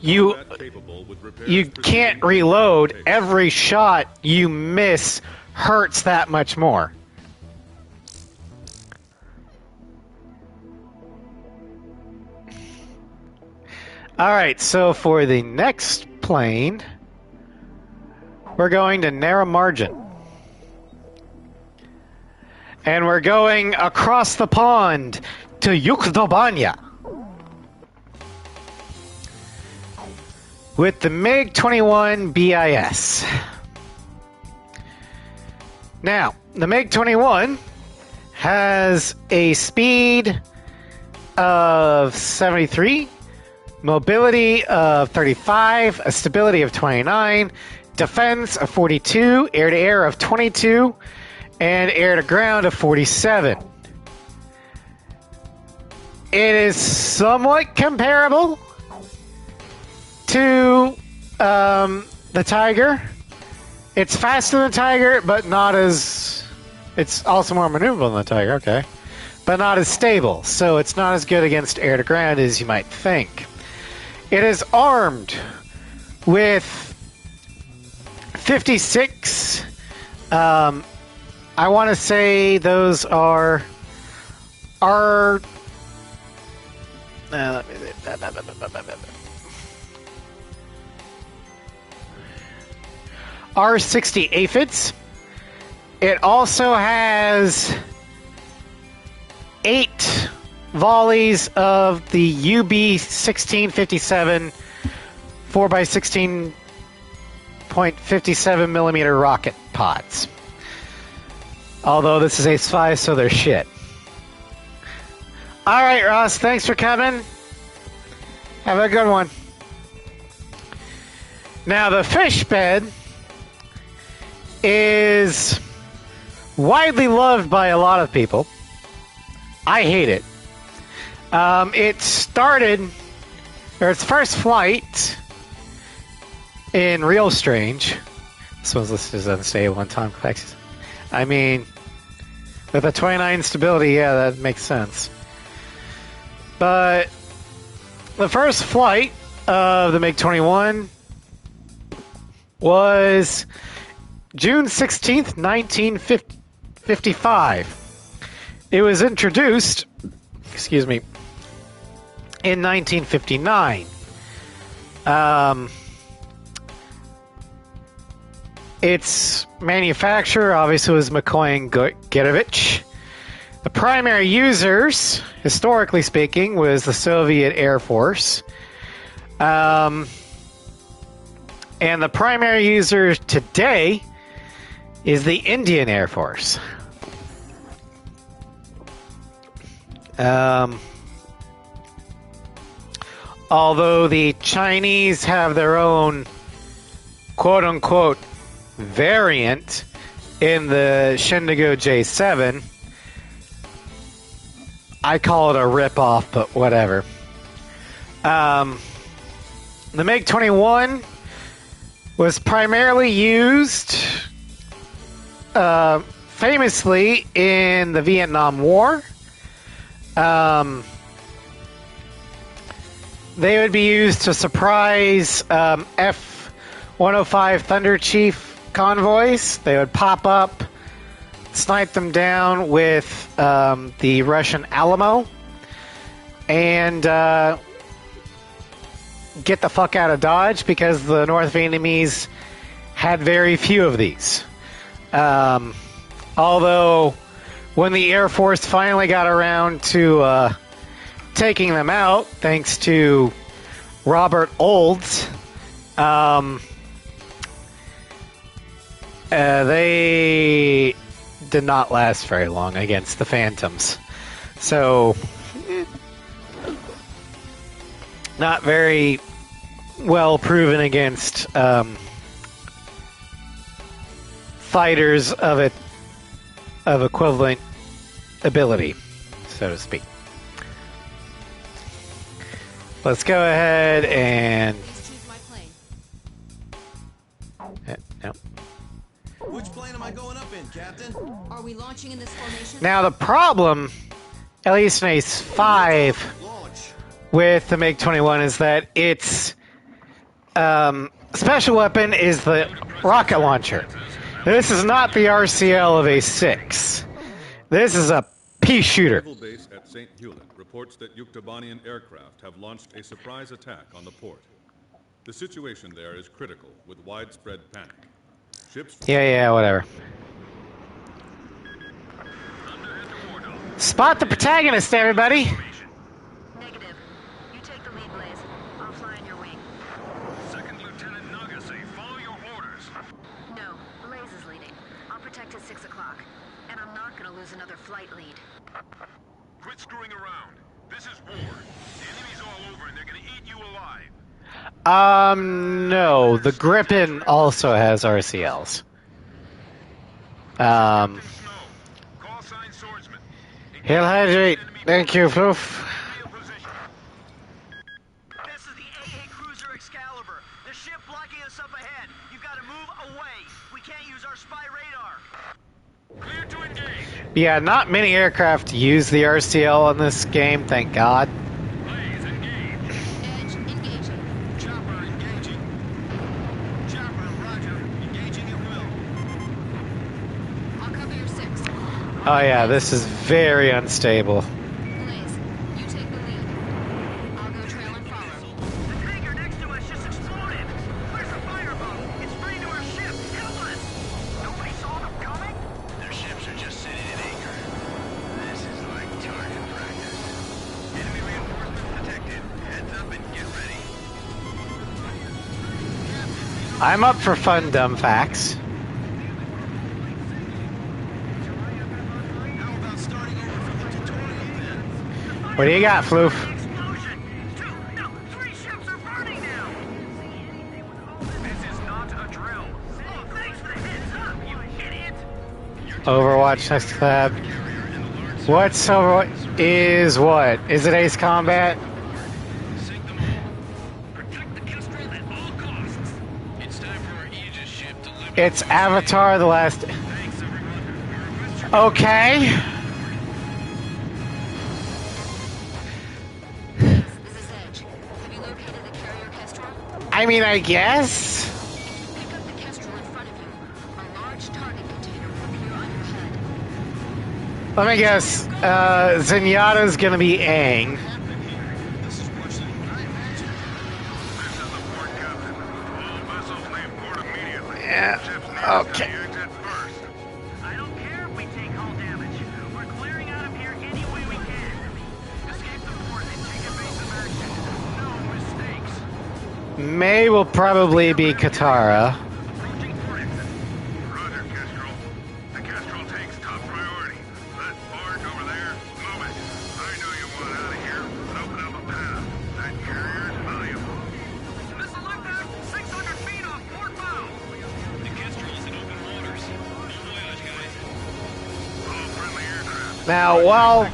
you can't reload, every shot you miss hurts that much more. Alright, so for the next plane, we're going to Narrow Margin. And we're going across the pond to Yuktobanya with the MiG-21 BIS. Now, the MiG-21 has a speed of 73, mobility of 35, a stability of 29, defense of 42, air-to-air of 22, and air-to-ground of 47. It is somewhat comparable to the Tiger. It's faster than the Tiger, but not as... It's also more maneuverable than the Tiger, okay. But not as stable, so it's not as good against air-to-ground as you might think. It is armed with 56... I want to say those are R60 aphids. It also has 8 volleys of the UB-1657 4x16.57 millimeter rocket pods. Although this is Ace 5, so they're shit. Alright, Ross, thanks for coming. Have a good one. Now, the fish bed is widely loved by a lot of people. I hate it. It started, or its first flight in Real Strange. This one's listed as unstable and time complexity. I mean, with a 29 stability, yeah, that makes sense. But the first flight of the MiG-21 was June 16th, 1955. It was introduced, in 1959. Its manufacturer obviously was McCoy and Gedovich. The primary users, historically speaking, was the Soviet Air Force. And the primary user today is the Indian Air Force. Although the Chinese have their own quote-unquote variant in the Shindigo J7. I call it a rip-off, but whatever. The MiG-21 was primarily used famously in the Vietnam War. They would be used to surprise F-105 Thunder Chief convoys. They would pop up, snipe them down with the Russian Alamo, and get the fuck out of Dodge because the North Vietnamese had very few of these. Although, when the Air Force finally got around to taking them out, thanks to Robert Olds, They did not last very long against the Phantoms. So, not very well proven against fighters of equivalent ability, so to speak. Let's go ahead and... Please choose my plane. No. Which plane am I going up in, Captain? Are we launching in this formation? Now the problem, at least in Ace 5, Launch. with the MiG-21 is that its special weapon is the rocket launcher. This is not the RCL of Ace 6. This is a pea shooter. Naval base at St. Hewlett reports that Yuktobanian aircraft have launched a surprise attack on the port. The situation there is critical, with widespread panic. Ships... Yeah, whatever. Spot the protagonist, everybody! Negative. You take the lead, Blaze. I'll fly in your wing. Second Lieutenant Nagase, follow your orders. No, Blaze is leading. I'll protect at 6 o'clock. And I'm not gonna lose another flight lead. Quit screwing around. This is war. The enemy's all over and they're gonna eat you alive. No. The Gripen also has RCLs. Snow. Call sign swordsman. He'll hydrate. Thank you, Floof. Real position. This is the AA Cruiser Excalibur. The ship blocking us up ahead. You gotta move away. We can't use our spy radar. Clear to engage. Yeah, not many aircraft use the RCL in this game, thank God. Blaze, engage. Edge engaging. Chopper engaging. Chopper, roger. Engaging at will. I'll cover your 6. Oh yeah, this is very unstable. Blaze, you take the lead. I'll go trail and follow. The tanker next to us just exploded. Where's the fireboat? It's spraying to our ship. Help us! Nobody saw them coming? Their ships are just sitting at anchor. This is like target practice. Enemy reinforcements detected. Heads up and get ready. I'm up for fun dumb facts. How about starting over from the tutorial then? What do you got, Floof? Explosion! 2, no, 3 ships are burning now! This is not a drill. Oh, thanks for the heads up, you idiot! Overwatch next tab. What's Overwatch? Is what? Is it Ace Combat? Sink them all. Protect the Kestrel at all costs. It's time for our Aegis ship to live. It's Avatar: The Last... Thanks, everyone. Okay. Blaze, this is Edge. Have you located the carrier Kestrel? I mean, I guess. If you pick up the Kestrel in front of you, a large target container will appear on your head. Let me guess. Zenyatta's gonna be Aang. This is worse than I imagined. This is the port captain. All vessels leave port immediately. Yeah, Ships nearest okay. the exit first. I don't care if we take hull damage. We're clearing out of here any way we can. Escape the port and take evasive action. No mistakes. May will probably be Katara. Approaching port exit. Roger, Kestrel. The Kestrel takes top priority. That barge over there, move it. I know you want out of here, but open up a path. That carrier's valuable. Missile impact 600 feet off port bow. The Kestrel's in open waters. Bon voyage, guys. All friendly aircraft. Now, while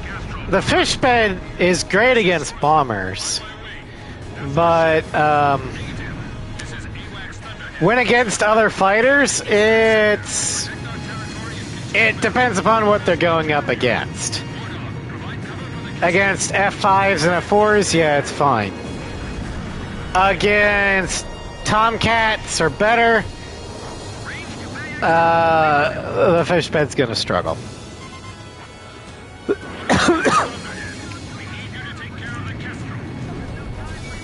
the fish bed is great against bombers, but when against other fighters, it depends upon what they're going up against. Against F5s and F4s, yeah, it's fine. Against Tomcats or better, the fish bed's gonna struggle.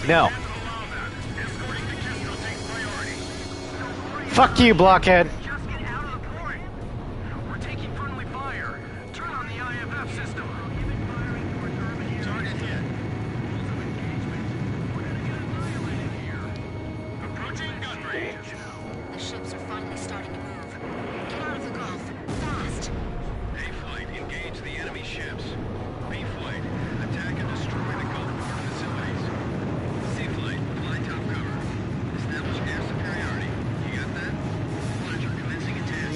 No. Fuck you, blockhead. Just get out of the port. We're taking friendly fire. Turn on the IFF system. Target hit. Approaching gun range. The ships are finally starting to move.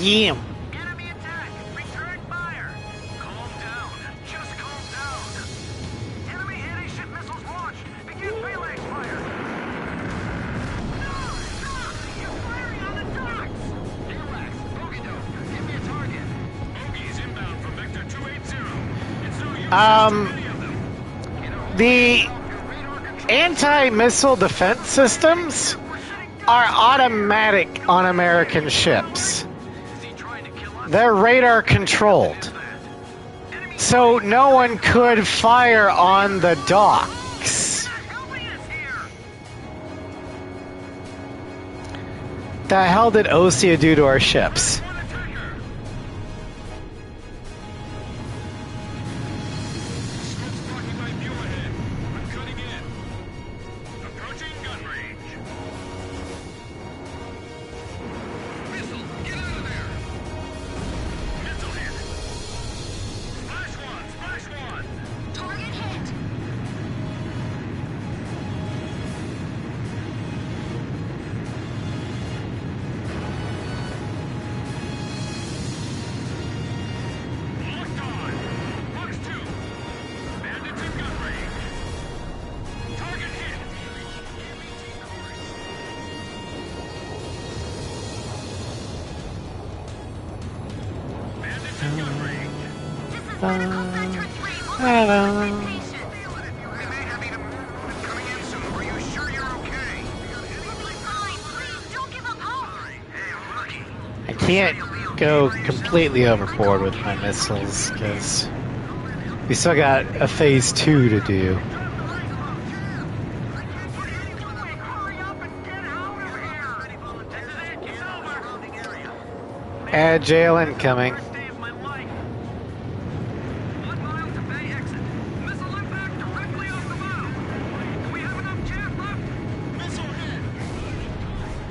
Yeah. Enemy attack! Return fire! Calm down. Just calm down. Enemy anti-ship missiles launched. Begin relay fire. No! Stop! You're firing on the docks! Relax. Bogey dope. Give me a target. Bogey is inbound from Vector 280. It's no use. There's too many of them. The anti-missile defense systems are automatic on American ships. Is he trying to kill us? They're radar controlled. So no one could fire on the docks. Helping us here! The hell did Osea do to our ships? One attacker! Smoke's blocking my view ahead. I'm cutting in. Approaching gun range. Missile, get out of there! Missile hit. Splash one! Target hit! Locked on. Box 2. Bandits in gun range. Target hit. Bandits in gun range. This is Medical Center 3. Hello. Patient. We may have even more movement coming in soon. Are you sure you're okay? We'll be fine. Please don't give up hope. Hey, I'm lucky. I can't go completely overboard with my missiles because we still got a phase 2 to do. Hurry up and get out of here! This is it, it's over! Agile incoming. First day of my life. 1 mile to Bay exit. Missile impact directly off the bow. Do we have enough chaff left? Missile hit.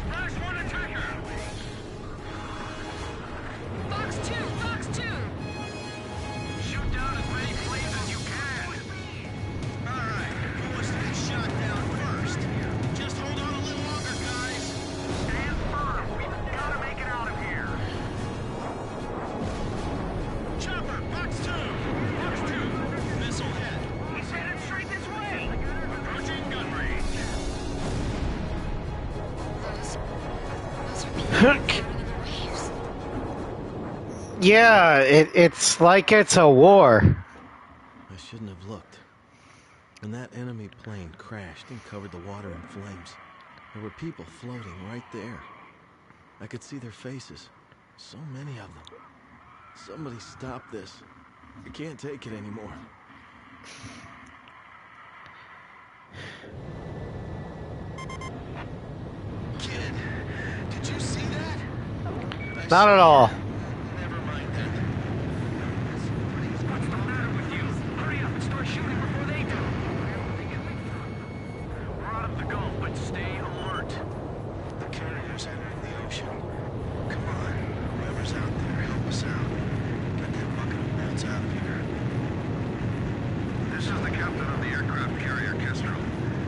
Splash one attacker. Box 2, Box 2. Shoot down as many flames as you can. All right, who wants to get shot down first? Just hold on a little longer, guys. Stand firm. We've gotta make it out of here. Chopper, box 2. Box 2. Missile hit. He's headed straight this way. Approaching gun range. Those are people Hook. floating in the waves. Yeah, it's like it's a war. I shouldn't have looked. When that enemy plane crashed and covered the water in flames, there were people floating right there. I could see their faces. So many of them. Somebody stop this. I can't take it anymore. Kid, did you see that? Not at all. Never mind that. What's the matter with you? Hurry up and start shooting before they do. We're out of the Gulf, but stay alert. The carrier's entering the ocean. Come on, whoever's out there, help us out. Get that bucket of bolts out of here. This is the captain of the aircraft carrier, Kestrel.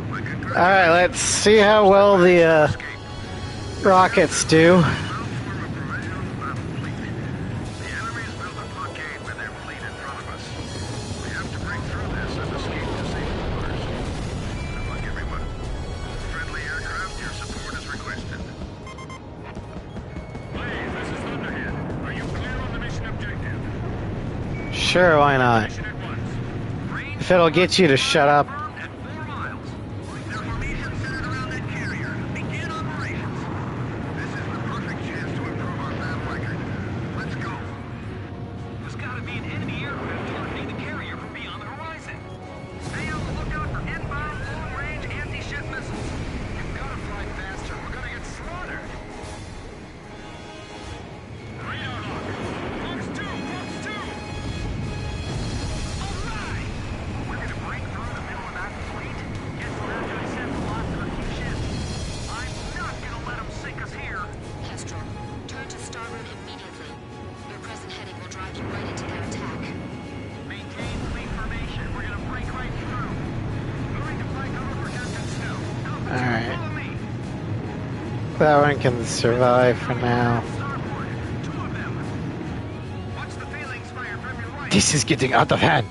My congratulations. Alright, let's see how well the rockets do. Blaze, this is Thunderhead. Are you clear on the mission objective? Sure, why not? Mission at once. If it'll get you to shut up. At 4 miles. Their formation centered around that carrier. Begin operations. This is the perfect chance to improve our battle record. Let's go. There's gotta be an enemy aircraft targeting the carrier from beyond the horizon. Stay on the lookout for inbound long-range anti-ship missiles. You've gotta fly faster. We're gonna get slaughtered. Radar lock. Box 2. Box 2. All right! We're gonna break through the middle of that fleet. Get some anti-ship lots of key ships. I'm not gonna let them sink us here. Kestrel, turn to starboard immediately. Your present heading will drive you right into their attack. Maintain fleet formation. We're gonna break right through. Moving to fly cover for Captain Snow. Alpha two, Alright. follow me. That one can survive for now. Starboard. 2 of them. This is getting out of hand.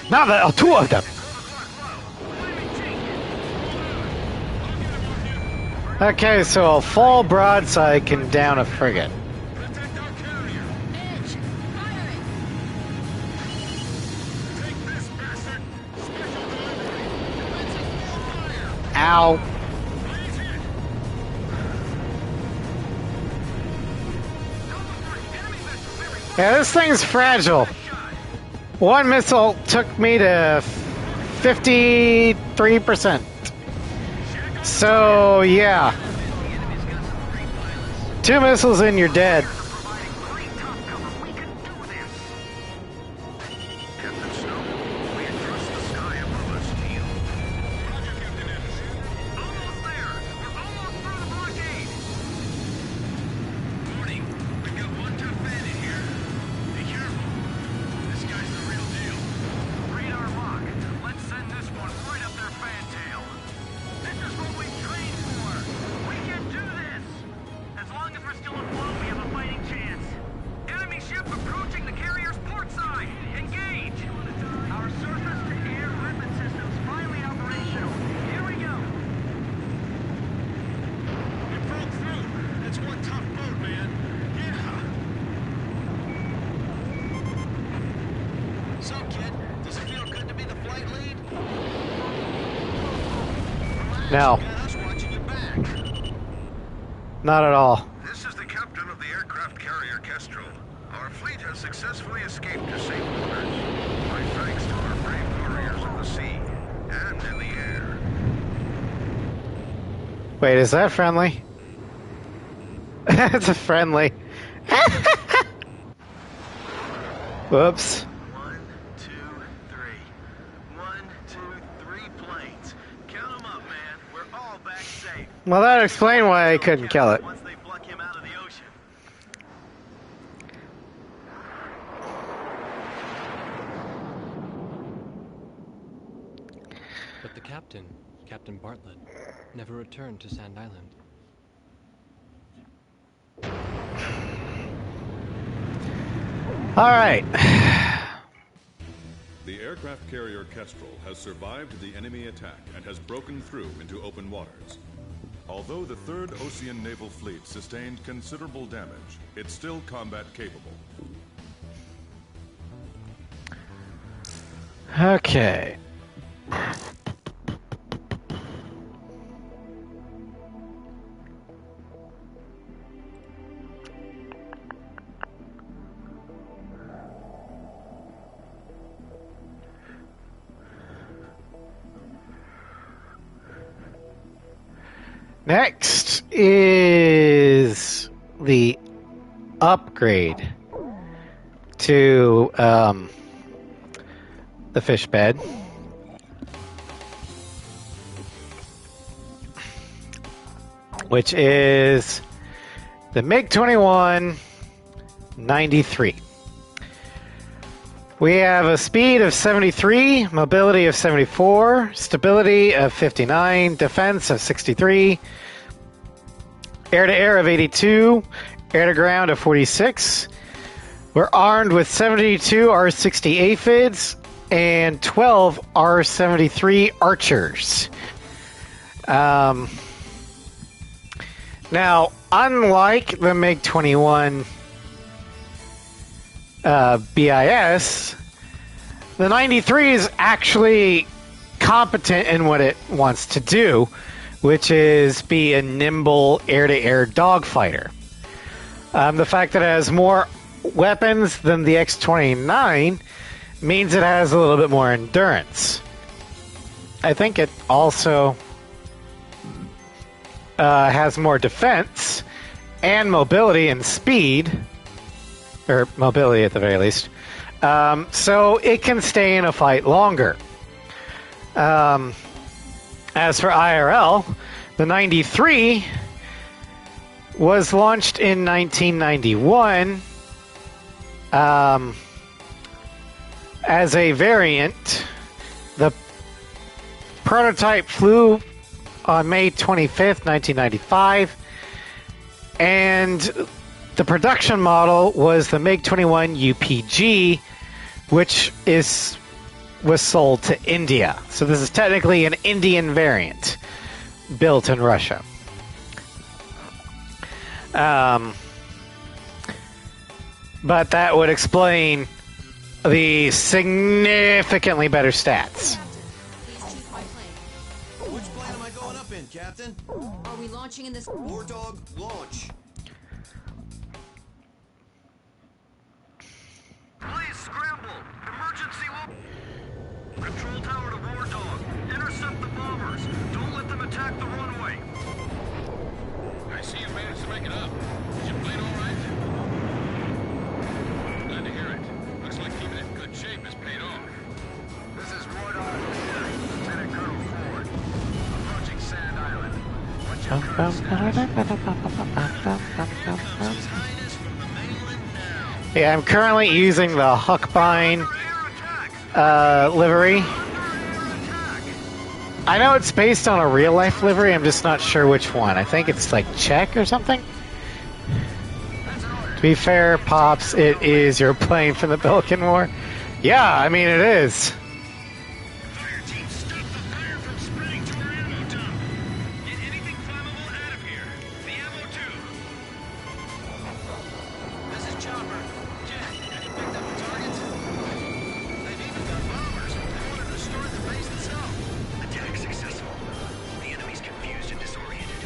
Now there are two of them. Okay, so a full broadside can down a frigate. Protect our carrier. Edge, firing! Take this, bastard. Special delivery. Defensive full fire. Ow. Please hit. Yeah, this thing's fragile. One missile took me to 53%. So, yeah. 2 missiles and you're dead. Providing great top cover. We can do this. Captain Snow, we trust the sky above us, Teal. Roger, Captain Anderson. Almost there. We're almost through the blockade. Morning. We've got one tough man in here. Be careful. This guy's the real deal. Radar lock. Let's send this one right up their fantail. This is what we trained for. We can do this. As long as we're still afloat, we have a fighting chance. Enemy ship approaching the carrier's port side. Engage. Our surface-to-air weapon systems finally operational. Here we go. We broke through. That's one tough boat, man. Yeah. So, kid, does it feel good to be the flight lead? No, Got us watching your back. not at all. This is the captain of the aircraft carrier Kestrel. Our fleet has successfully escaped to safe waters. My thanks to our brave warriors of the sea and in the air. Wait, is that friendly? It's a friendly. Whoops. 1, 2, 3. 1, 2, 3 planes. Count them up, man. We're all back safe. Well, that explained why I couldn't kill it. Once they pluck him out of the ocean. But the captain, Captain Bartlett, never returned to Sand Island. All right. The aircraft carrier Kestrel has survived the enemy attack and has broken through into open waters. Although the 3rd Ocean Naval Fleet sustained considerable damage, it's still combat capable. Okay. Next is the upgrade to the fish bed. Which is the MiG-21 93. We have a speed of 73, mobility of 74, stability of 59, defense of 63, air-to-air of 82, air-to-ground of 46. We're armed with 72 R-60 aphids and 12 R-73 archers. Now, unlike the MiG-21 BIS, the 93 is actually competent in what it wants to do, which is be a nimble air-to-air dogfighter. The fact that it has more weapons than the X-29 means it has a little bit more endurance. I think it also has more defense and mobility and speed, or mobility at the very least, so it can stay in a fight longer. As for IRL, the 93 was launched in 1991 as a variant. The prototype flew on May 25th, 1995, and the production model was the MiG-21 UPG, which was sold to India. So this is technically an Indian variant built in Russia. But that would explain the significantly better stats. Please choose my plane. Which plane am I going up in, Captain? Are we launching in this? War Dog, launch. Please scramble. Emergency control tower to War Dog. Intercept the bombers. Don't let them attack the runway. I see you managed to make it up. Is your plane all right? Glad to hear it. Looks like keeping it in good shape has paid off. This is War Dog here. Lieutenant Colonel Ford. Approaching Sand Island. What's your current status? His Highness from the mainland now. Yeah, I'm currently using the Huckbine livery. I know it's based on a real-life livery, I'm just not sure which one. I think it's like Czech or something. To be fair, Pops, it is your plane from the Balkan War. Yeah, I mean, it is. Fire team, stop the fire from spreading to our ammo dump. Get anything flammable out of here. The ammo tube. This is Chopper. Jack, have you picked up the targets? They've even got bombers. They want to destroy the base itself. Attack successful. The enemy's confused and disoriented.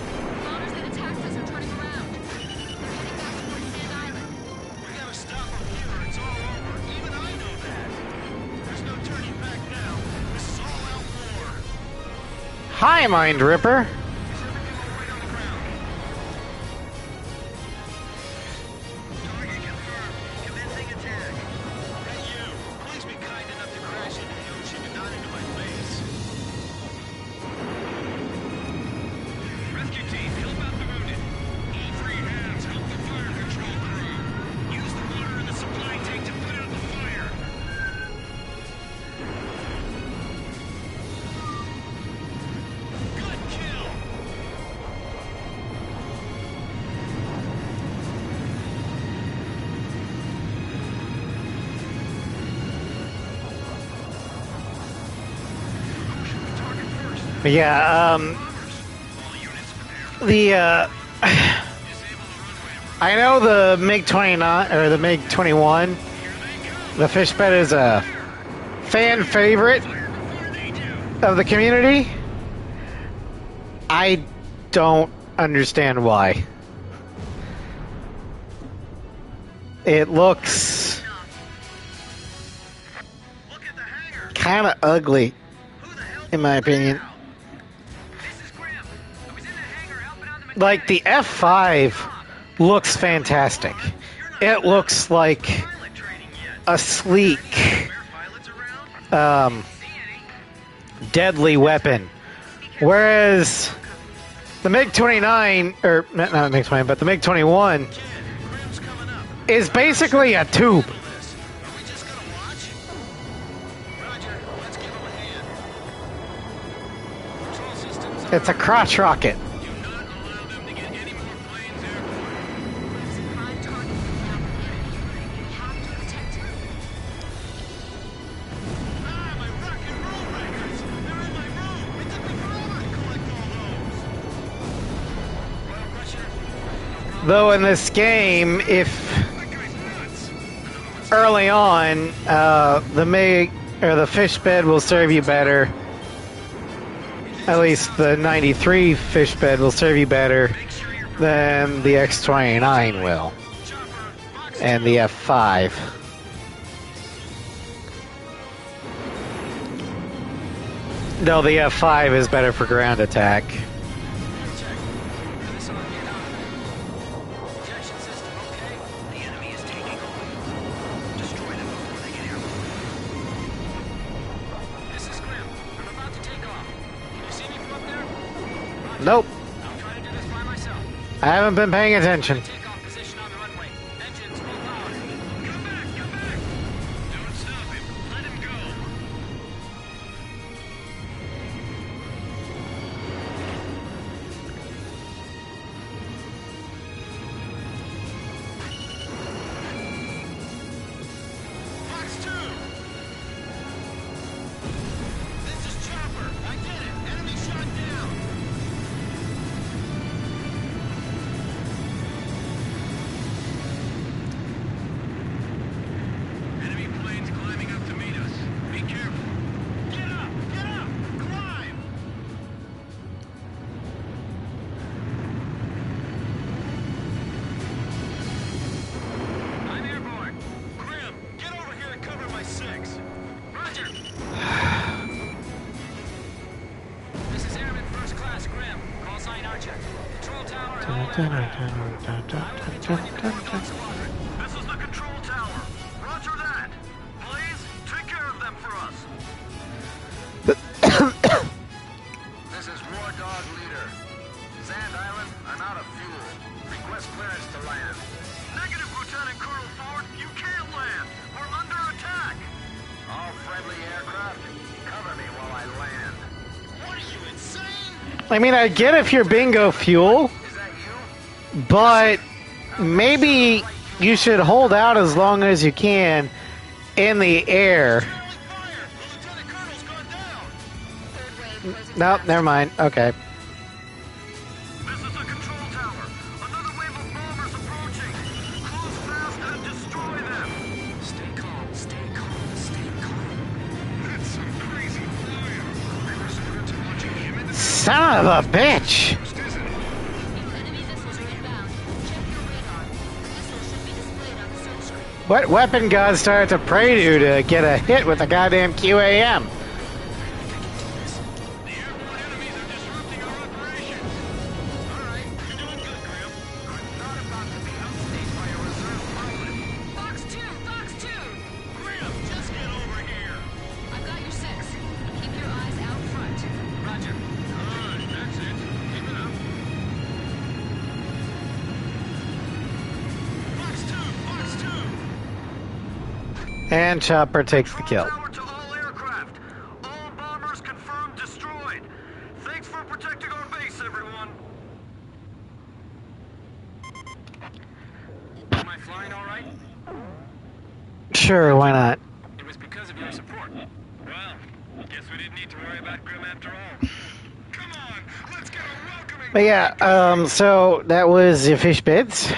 Bombers that attacked us are turning around. They're heading back towards Sand Island. We gotta stop them here or it's all over. Even I know that. There's no turning back now. This is all out war. Hi, Mind Ripper. Is everything all right on the ground? Target confirmed. Commencing attack. Hey you, please be kind enough to crash into the ocean and not into my face. Rescue team, help out the wounded. All three hands, help the fire control crew. Use the water in the supply tank to put out the fire. Good kill. Target first. But yeah, All units prepare for the, disable the runway. I know the MiG-29, or the MiG-21, the fish bed is a fan favorite of the community. I don't understand why. It looks Look at the hangar. kind of ugly, Who the hell in my opinion. This is Grim. I was in the hangar helping out the Like, the F5 looks fantastic. It looks like pilot training yet. a sleek, Spare pilots around? See any? deadly weapon. Whereas the MiG-29, or not the MiG-20, but the MiG-21 Kid, Grim's coming up. is basically a tube. Handle this. Are we just gonna watch? Roger. Let's give him a hand. Control systems are It's a crotch rocket. Do not allow them to get any more planes airborne. There's a prime target for the enemy. We have to protect it. Ah, my rock and roll records. They're in my room. It took me forever to collect all those. Well, pressure. Though in this game, if That guy's nuts. early on, the MiG or the fish bed will serve you better. At least the 93 fish bed will serve you better Make sure you're than the X-29 will, Chopper. Box and the F5. No, the F5 is better for ground attack. Check. This ought to get out of there. Projection system okay? The enemy is taking off. Destroy them before they get airborne. This is Grim. I'm about to take off. Can you see me from up there? Roger. Nope, I'll try to do this by myself. I haven't been paying attention. Takeoff position on the runway. Engines full power. Come back, come back. Don't stop him. Let him go. Fox 2, This is the control tower. Roger that. Blaze, take care of them for us. This is War Dog Leader. Sand Island, I'm out of fuel. Request clearance to land. Negative, Lieutenant Colonel Ford. You can't land. We're under attack. All friendly aircraft, cover me while I land. What are you, insane? I mean, I get if you're bingo fuel, Is that you? but maybe you should hold out as long as you can in the air. Charlie, fire! The Lieutenant Colonel's gone down. Third wave closing No, fast. never mind. Okay. This is the control tower. Another wave of bombers approaching. Close fast and destroy them. Stay calm, stay calm, stay calm. That's some crazy fire. They resorted to launching him into the Son of a bitch! coast, isn't it? Enemy vessels are inbound. Check your radar. Missiles should be displayed on the search screen. What weapon god started to pray to get a hit with a goddamn QAM? The airborne enemies are disrupting our operations. All right, you're doing good, Graham. I'm not about to be outstayed by a reserve pilot. Fox 2, Fox 2! Graham, just get over here. I've got your 6. Keep your eyes out front. Roger. Good, that's it. Keep it up. Fox 2, Fox 2. And Chopper takes the kill. Tower to all aircraft. All bombers confirmed destroyed. Thanks for protecting our base, everyone. Am I flying all right? Sure, why not? It was because of your support. Well, guess we didn't need to worry about Grim after all. Come on, let's get a welcoming. But yeah, so that was the fish bits.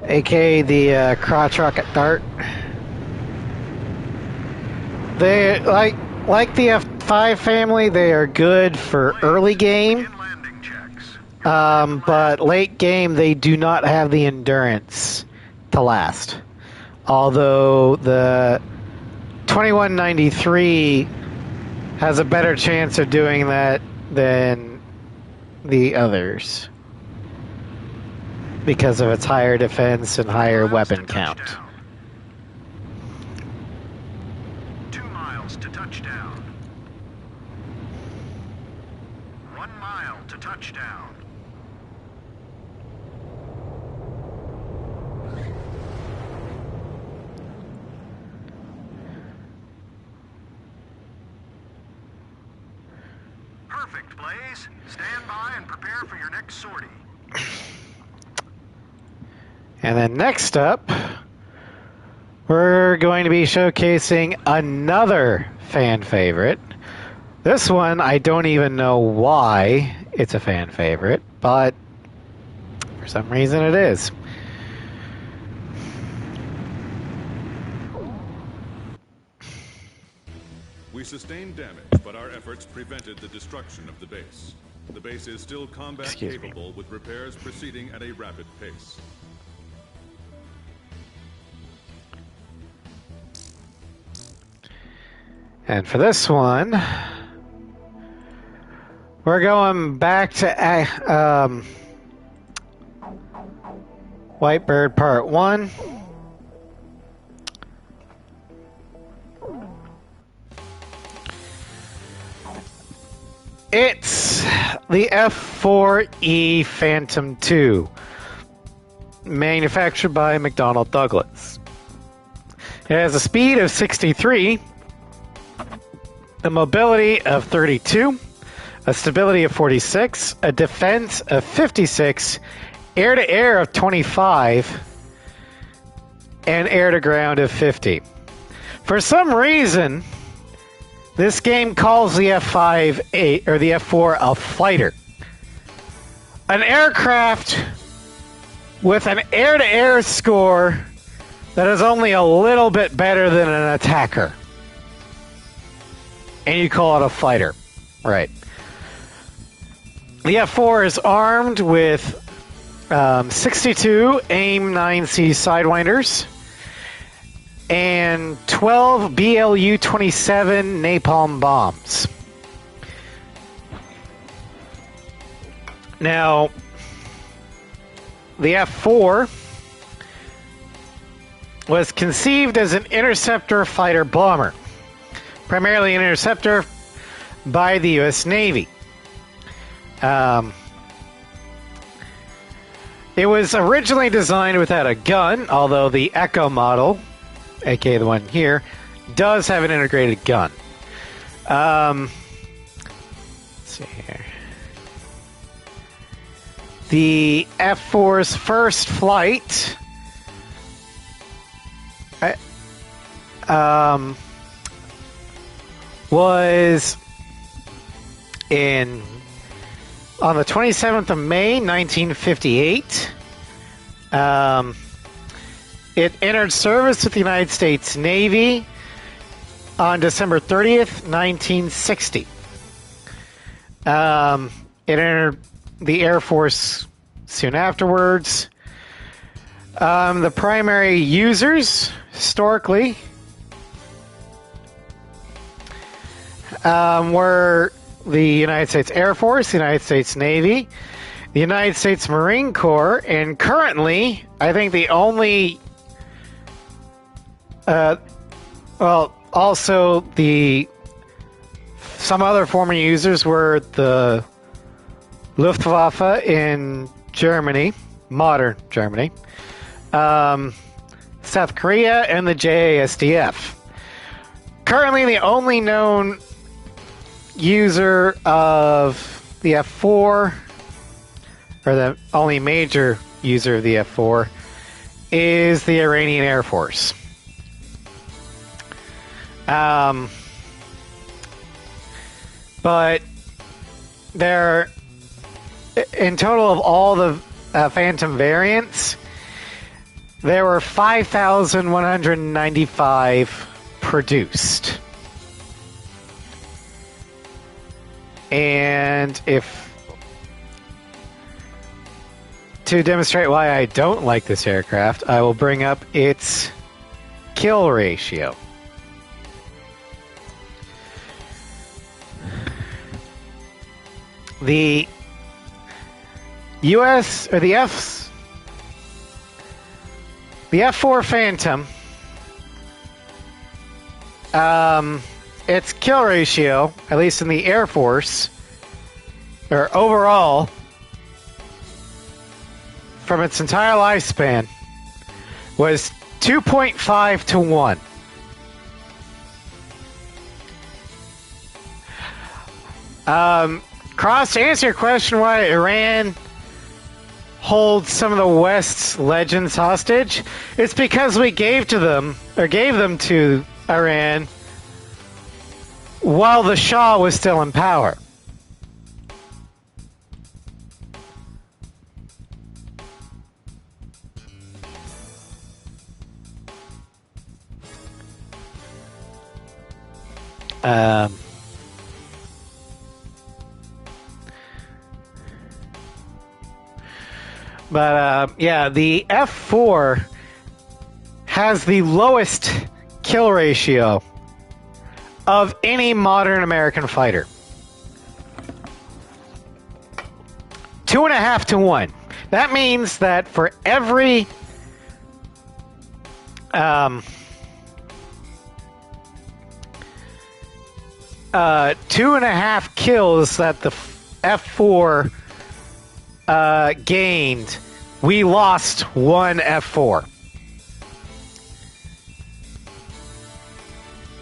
aka the crotch rocket dart. They like the F5 family. They are good for early game, In landing checks. but late game they do not have the endurance to last. Although the 2193 has a better chance of doing that than the others because of its higher defense and higher weapon count. 2 miles to touchdown. 1 mile to touchdown. Perfect, Blaze. Stand by and prepare for your next sortie. And then next up, we're going to be showcasing another fan favorite. This one, I don't even know why it's a fan favorite, but for some reason it is. We sustained damage, but our efforts prevented the destruction of the base. The base is still combat Excuse me. capable, with repairs proceeding at a rapid pace. And for this one, we're going back to Whitebird Part 1. It's the F4E Phantom II, manufactured by McDonnell Douglas. It has a speed of 63, a mobility of 32, a stability of 46, a defense of 56, air-to-air of 25, and air-to-ground of 50. For some reason, this game calls the F5 or the F4 a fighter. An aircraft with an air-to-air score that is only a little bit better than an attacker. And you call it a fighter. Right. The F4 is armed with 62 AIM-9C Sidewinders and 12 BLU-27 napalm bombs. Now, the F-4 was conceived as an interceptor fighter bomber, primarily an interceptor by the U.S. Navy. It was originally designed without a gun, although the Echo model, aka the one here, does have an integrated gun. Let's see here. The F-4's first flight was on the 27th of May, 1958. It entered service with the United States Navy on December 30th, 1960. It entered the Air Force soon afterwards. The primary users, historically, were the United States Air Force, the United States Navy, the United States Marine Corps, and currently, I think the only, also some other former users were the Luftwaffe in Germany, modern Germany, South Korea, and the JASDF. Currently, the only known user of the F-4, or the only major user of the F-4, is the Iranian Air Force. But there, in total of all the Phantom variants, there were 5,195 produced. And to demonstrate why I don't like this aircraft, I will bring up its kill ratio. The U.S. or the F-4 Phantom, its kill ratio, at least in the Air Force, or overall, from its entire lifespan, was 2.5 to 1. Cross, to answer your question why Iran holds some of the West's legends hostage, it's because we gave them to Iran while the Shah was still in power. Yeah, the F-4 has the lowest kill ratio of any modern American fighter. 2.5 to 1. That means that for every 2.5 kills that the F-4 gained, we lost one F-4.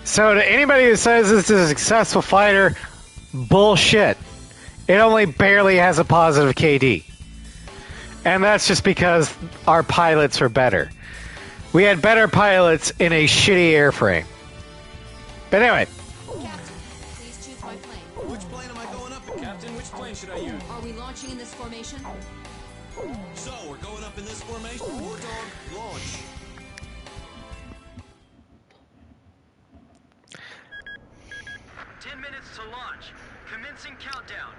So to anybody who says this is a successful fighter, bullshit. It only barely has a positive KD. And that's just because our pilots are better. We had better pilots in a shitty airframe. But anyway. Captain, please choose my plane. Which plane am I going up in? Captain, which plane should I use? Are we launching in this formation? So, we're going up in this formation? War Dog, launch. Ten minutes to launch. Commencing countdown.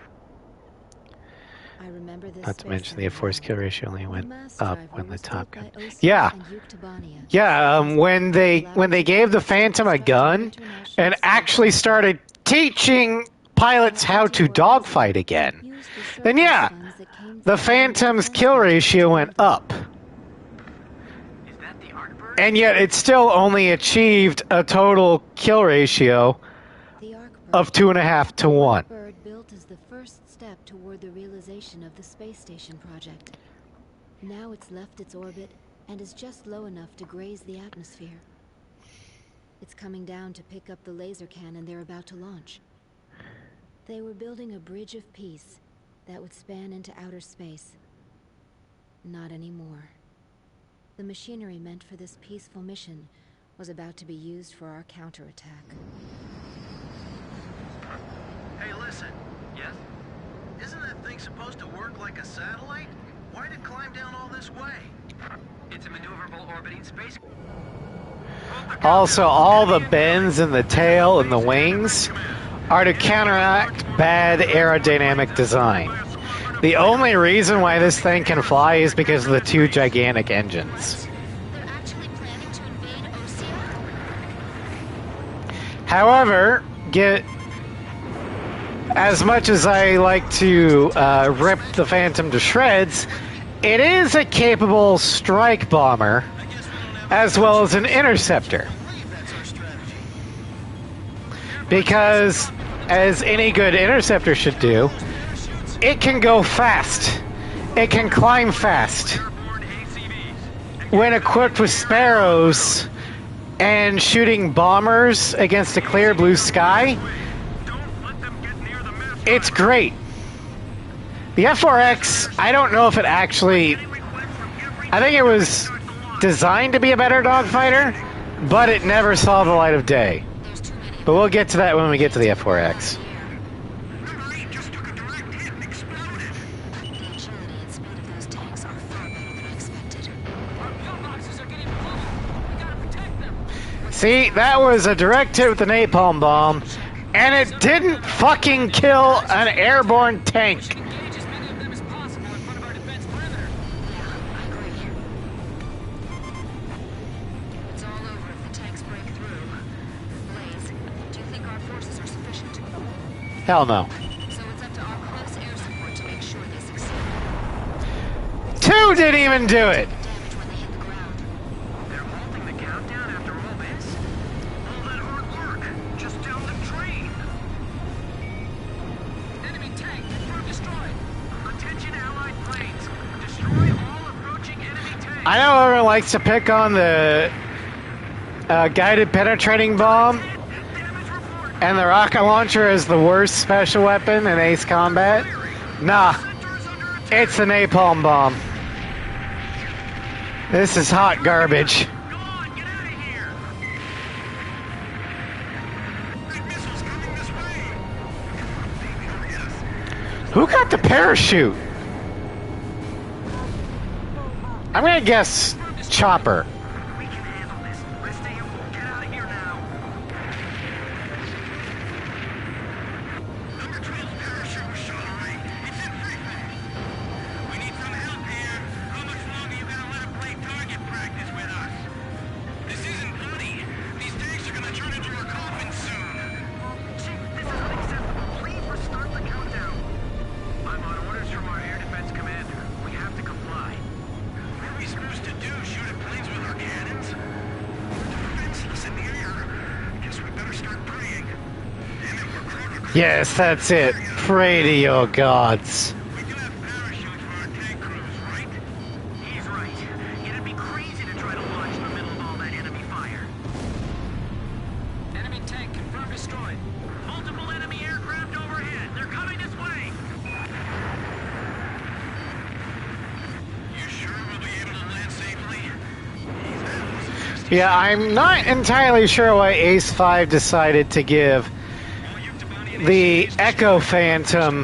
I remember this Not to space mention the center force well. kill ratio only The went mass up driver when the was Top built Gun. by Osia Yeah, and Yuktobania. yeah. It was When built to they allow gave the Japan to Phantom a construct an gun international and space actually station. started teaching pilots Our how to anti-war dogfight president again, used the then surplus yeah, funds that came the from government Phantom's defense kill budgets ratio to went build it. up, Is that the Artbird? and yet it still only achieved a total kill ratio The Arcbird, of 2.5 to 1. Bird built as the first step toward the realization of the space station project. Now it's left its orbit and is just low enough to graze the atmosphere. It's coming down to pick up the laser cannon they're about to launch. They were building a bridge of peace that would span into outer space. Not anymore. The machinery meant for this peaceful mission was about to be used for our counterattack. Hey, listen. Yes? Isn't that thing supposed to work like a satellite? Why'd it climb down all this way? It's a maneuverable orbiting space. Also, all the bends in the tail and the wings are to counteract bad aerodynamic design. The only reason why this thing can fly is because of the two gigantic engines. They're actually planning to invade Osia? However, as much as I like to rip the Phantom to shreds, it is a capable strike bomber as well as an interceptor. Because, as any good interceptor should do, it can go fast. It can climb fast. When equipped with Sparrows and shooting bombers against a clear blue sky, it's great. The F4X, I don't know if it actually... I think it was designed to be a better dogfighter, but it never saw the light of day. But we'll get to that when we get to the F4X. Number 8 just took a direct hit and exploded. The agility and speed of those tanks are far better than I expected. Our pillboxes are getting pummeled. We gotta protect them. See, that was a direct hit with the napalm bomb, and it didn't fucking kill an airborne tank. We should engage as many of them as possible in front of our defense perimeter. Yeah, I agree. It's all over if the tanks break through. Blaze, do you think our forces are sufficient? Hell no. So it's up to our close air support to make sure they succeed. 2 didn't even do it. Damage when they hit the ground. They're halting the countdown after all this? All that hard work, just down the drain. Enemy tank, confirmed destroyed. Attention Allied planes. Destroy all approaching enemy tanks. I know everyone likes to pick on the guided penetrating bomb Damage report. and the rocket launcher as the worst special weapon in Ace Combat. Nah, Sectors under attack. it's the napalm bomb. This is hot garbage. Go on, get out of here. Big missiles coming this way. Who got the parachute? I'm gonna guess Chopper. We can handle this. Let's stay and we'll get out of here now. Number 12's parachute was shot away. It's infected. We need some help here. How much longer you gonna let it play target practice with us? This isn't funny. These tanks are gonna turn into our coffins soon. Chief, this is unacceptable. Please restart the countdown. I'm on orders from our air defense commander. We have to comply. What are we supposed to do? Shoot at planes with our cannons? We're defenseless in the air. Guess we better start praying. Damn it, we're chrono. Yes, that's it. Pray to your gods. We do have parachutes for our tank crews, right? He's right. It'd be crazy to try to launch in the middle of all that enemy fire. Enemy tank confirmed destroyed. Multiple enemy aircraft overhead. They're coming this way. You sure we'll be able to land safely? Yeah, I'm not entirely sure why Ace 5 decided to give the Echo Phantom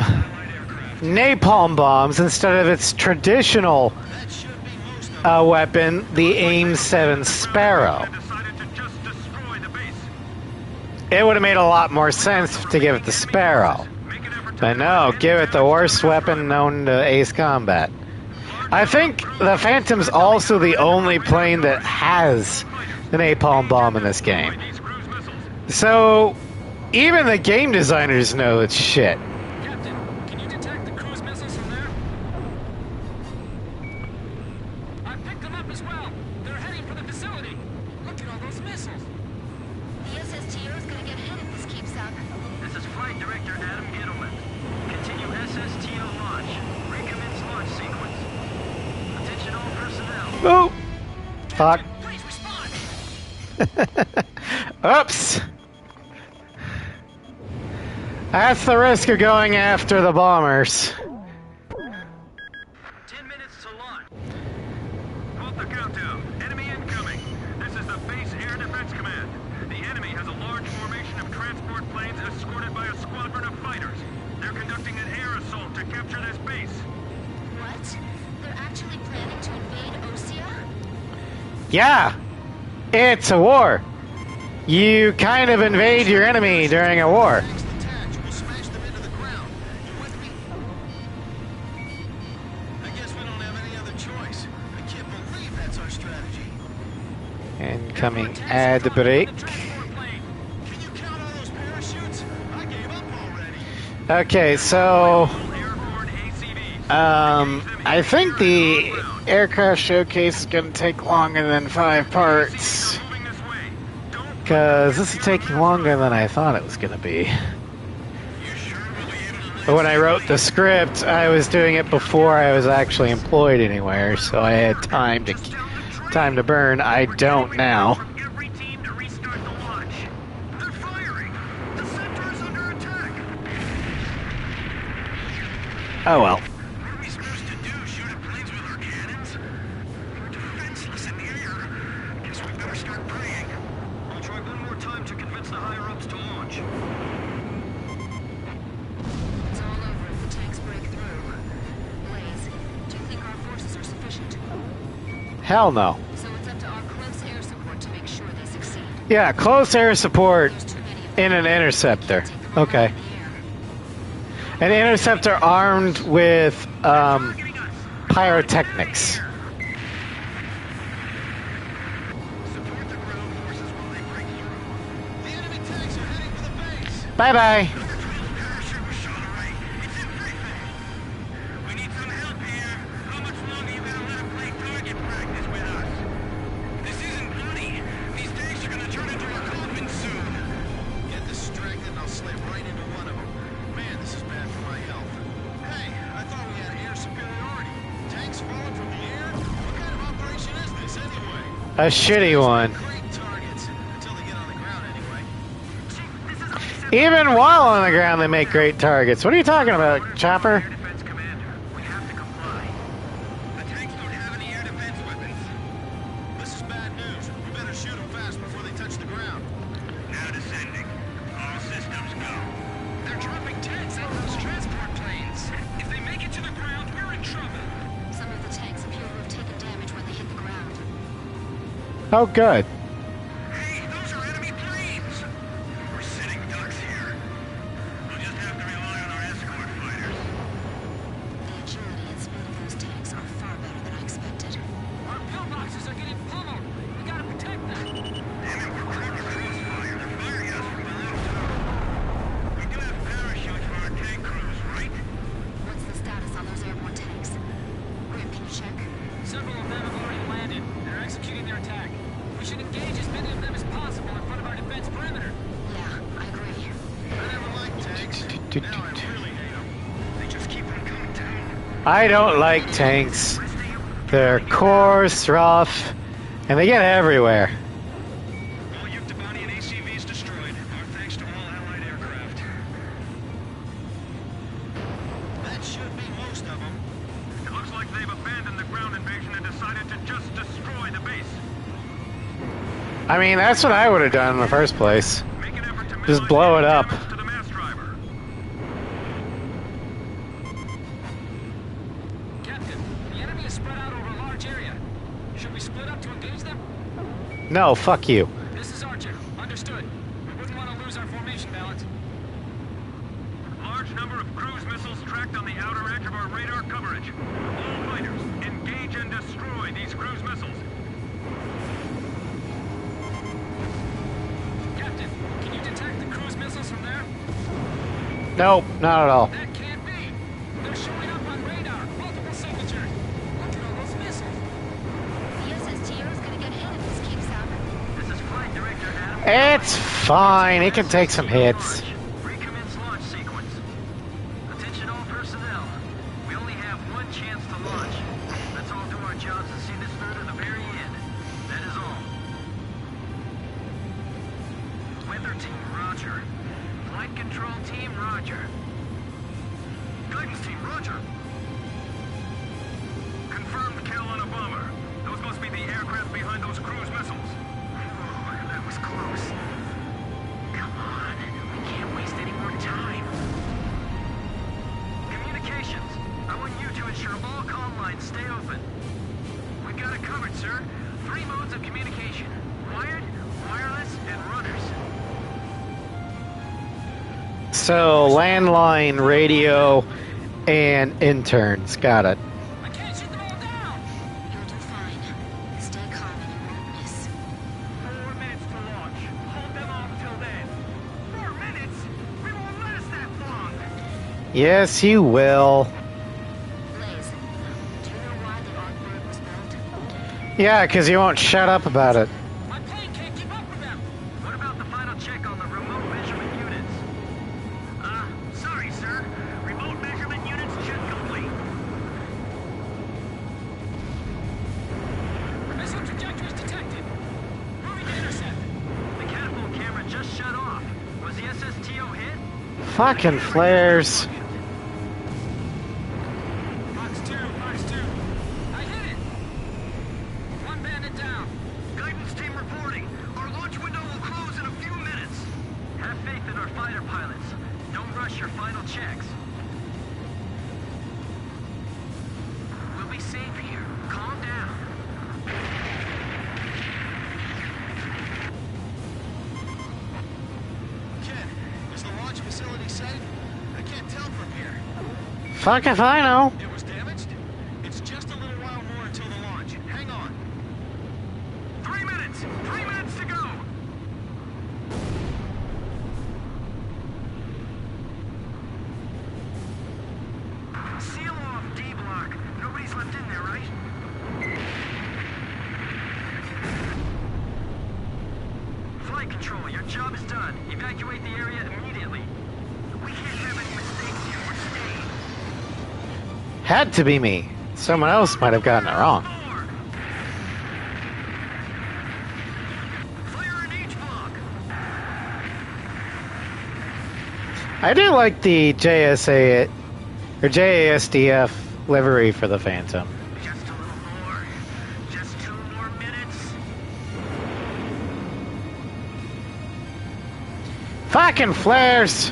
napalm bombs instead of its traditional weapon, the AIM 7 Sparrow. Decided to just destroy the base. It would have made a lot more sense to give it the Sparrow. Make an effort I know, give it the worst weapon known to ace combat. I think the Phantom's also the only plane that has the napalm bomb in this game. So, even the game designers know it's shit. Captain, can you detect the cruise missiles from there? I picked them up as well. They're heading for the facility. Look at all those missiles. The SSTO is gonna get hit if this keeps up. This is Flight Director Adam Gittleman. Continue SSTO launch. Recommence launch sequence. Attention all personnel. Oh! Fuck. Please respond. Oops! That's the risk of going after the bombers. 10 minutes to launch. Hold the countdown. Enemy incoming. This is the Base Air Defense Command. The enemy has a large formation of transport planes escorted by a squadron of fighters. They're conducting an air assault to capture this base. What? They're actually planning to invade Osea? Yeah! It's a war. You kind of invade your enemy during a war. Tanks detach. We'll smash them into the ground. You with me? I guess we don't have any other choice. I can't believe that's our strategy. Incoming ad break. Can you count all those parachutes? I gave up already. Okay, so Airborne ACVs. I think the aircraft showcase is going to take longer than 5 parts. Moving this way. Don't Because this is taking longer than I thought it was going to be. But when I wrote the script, I was doing it before I was actually employed anywhere, so I had time to burn. I don't now. from every team to restart the launch. They're firing. The center is under attack. Oh well. What are we supposed to do? Shoot at planes with our cannons? We're defenseless in the air. Guess we better start praying. I'll try one more time to convince the higher-ups to launch. It's all over if the tanks break through. Blaze, do you think our forces are sufficient? Hell no. So it's up to our close air support to make sure they succeed. Yeah, close air support There's too many of in them. an interceptor. Take them all Okay. out in the air. An interceptor armed with pyrotechnics. Support the ground forces while they break through. The enemy tanks are heading for the base. Bye bye. The parachute was shot away. It's everything. We need some help here. How much longer you gonna let them play target practice with us? This isn't funny. These tanks are gonna turn into a coffin soon. Get distracted and I'll slip right into one of them. Man, this is bad for my health. Hey, I thought we had air superiority. Tanks falling from the air? What kind of operation is this anyway? A shitty one. Great targets. Until they get on the ground anyway. Even while on the ground, they make great targets. What are you talking about, Chopper? Air Defense Commander, we have to comply. The tanks don't have any air defense weapons. This is bad news. We better shoot them fast before they touch the ground. Now descending. All systems go. They're dropping tanks out of those transport planes. If they make it to the ground, we're in trouble. Some of the tanks appear to have taken damage when they hit the ground. Oh, good. Hey, those are enemy planes! We're sitting ducks here. We'll just have to rely on our escort fighters. The agility and speed of those tanks are far better than I expected. Our pillboxes are getting pummeled. We gotta protect them. Damn it, we're caught in crossfire. They're firing us from below, too. We do have parachutes for our tank crews, right? What's the status on those airborne tanks? Grim, can you check? Several of them have already landed. They're executing their attack. We should engage as many of them as possible in front of our defense perimeter. Yeah, I agree. I never liked tanks. Now I really hate them. They just keep on coming down. I don't like tanks. They're coarse, rough, and they get everywhere. All Yuktabani and ACVs destroyed. Our thanks to all Allied aircraft. That should be most of them. It looks like they've abandoned the ground invasion and decided to just destroy the base. I mean, that's what I would have done in the first place. Make an effort to Just minimize blow it any up. damage to the mass driver. Captain, the enemy is spread out over a large area. Should we split up to engage them? No, fuck you. This is Archer. Understood. We wouldn't want to lose our formation balance. Large large number of cruise missiles tracked on the outer edge of our radar coverage. All fighters, engage and destroy these cruise missiles. Captain, can you detect the cruise missiles from there? Nope, not at all. That can't be. They're showing up on radar. Multiple signatures. Look at all those missiles. The SSTO is gonna get hit if this keeps up. This is Flight Director Adam. It's fine. It can take some hits. Recommence launch sequence. Attention all personnel. We only have one chance to launch. Let's all do our jobs and see this through to the very end. That is all. Weather team, roger. Flight control team, roger. Guidance team, roger. Confirmed kill on a bomber. Those must be the aircraft behind those cruise missiles. Whew, that was close. Come on, we can't waste any more time. Communications. I want you to ensure all comm lines stay open. We've got it covered, sir. 3 modes of communication. Wired, wireless, and runners. So, landline, radio, and interns. Got it. I can't shoot them all down. You'll do fine. Stay calm and alertness. 4 minutes to launch. Hold them off till then. 4 minutes? We won't last that long. Yes, you will. Blaze, do you know why the Arcbird was built? Yeah, because you won't shut up about it. My plane can't keep up with them. What about the final check on the remote measurement units? Sorry, sir. Remote measurement units check complete. Missile trajectories detected. Moving to intercept. The catapult camera just shut off. Was the SSTO hit? Fucking flares. Fox 2, Fox 2. I hit it. One bandit down. Guidance team reporting. Our launch window will close in a few minutes. Have faith in our fighter pilots. Don't rush your final checks. We'll be safe here. Calm down. Ken, is the launch facility safe? I can't tell from here. Fuck if I know. It was damaged? It's just a little while more until the launch. Hang on. 3 minutes! 3 minutes to go! Seal off D block. Nobody's left in there, right? Flight control, your job is done. Evacuate the area immediately. We can't have any mistakes here. We're staying. Had to be me. Someone else might have gotten it wrong. Fire in each block. I do like the JSA or JASDF livery for the Phantom. Just a little more. Just 2 more minutes. Fucking flares!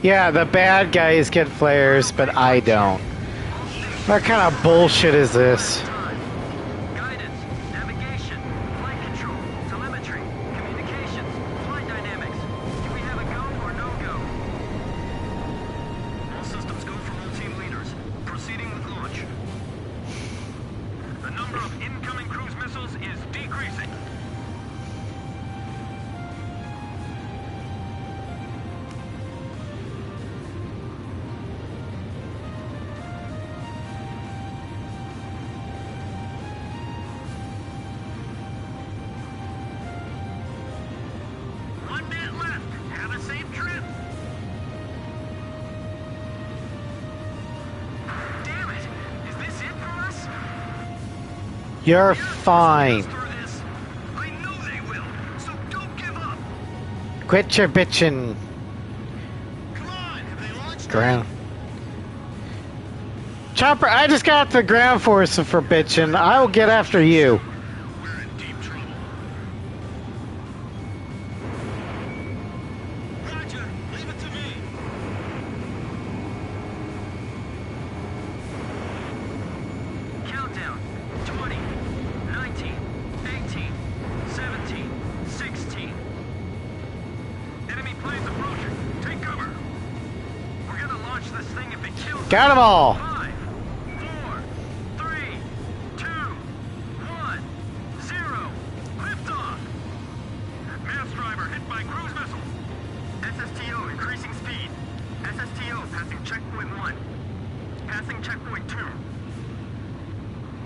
Yeah, the bad guys get flares, but I don't. What kind of bullshit is this? Guidance, navigation, flight control, telemetry, communications, flight dynamics. Do we have a go or no go? All systems go from all team leaders. Proceeding with launch. The number of incoming cruise missiles is decreasing. One minute left. Have a safe trip. Damn it! Is this it for us? You're fine. I know they will, so don't give up. Quit your bitchin'. Come on, have they launched? Ground. Chopper, I just got the ground force for bitchin'. I will get after you. We're in deep trouble. Roger, leave it to me. Countdown. 20, 19, Got them all. 5, 4, 3, 2, 1, 0. Liftoff. Mass driver hit by cruise missile. SSTO increasing speed. SSTO passing checkpoint 1. Passing checkpoint 2.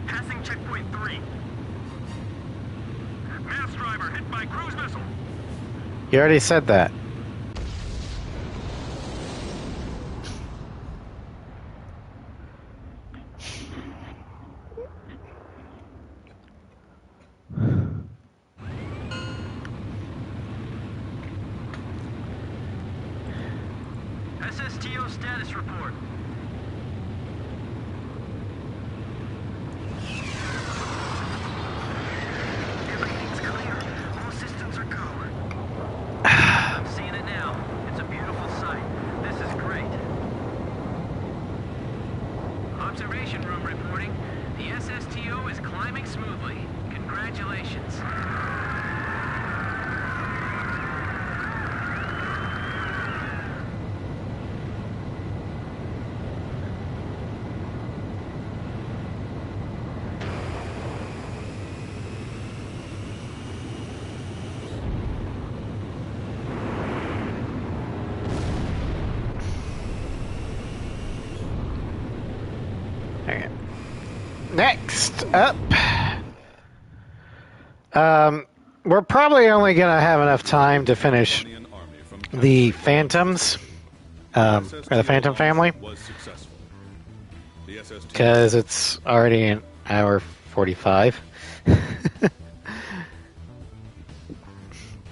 Passing checkpoint 3. Mass driver hit by cruise missile. You already said that. SSTO status report. Everything's clear. All systems are go. I'm seeing it now. It's a beautiful sight. This is great. Observation room reporting. The SSTO is climbing smoothly. Congratulations. Okay. Next up, we're probably only gonna have enough time to finish Iranian army from the Phantoms, or the Phantom family, was successful. The SST because it's already an hour 45.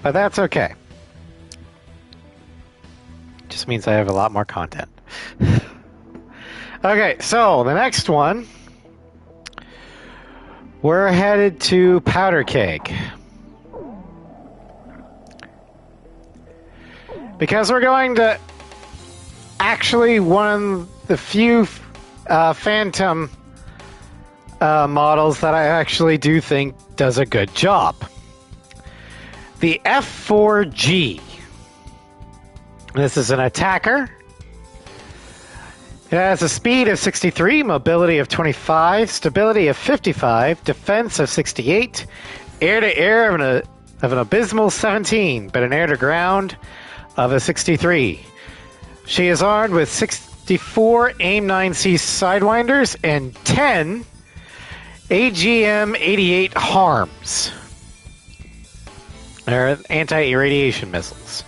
But that's okay. Just means I have a lot more content. Okay, so the next one, we're headed to Powder Keg. Because we're going to actually one of the few Phantom models that I actually do think does a good job. The F4G. This is an attacker. It has a speed of 63, mobility of 25, stability of 55, defense of 68, air-to-air of an abysmal 17, but an air-to-ground of a 63. She is armed with 64 AIM-9C Sidewinders and 10 AGM-88 harms. They're anti-irradiation missiles.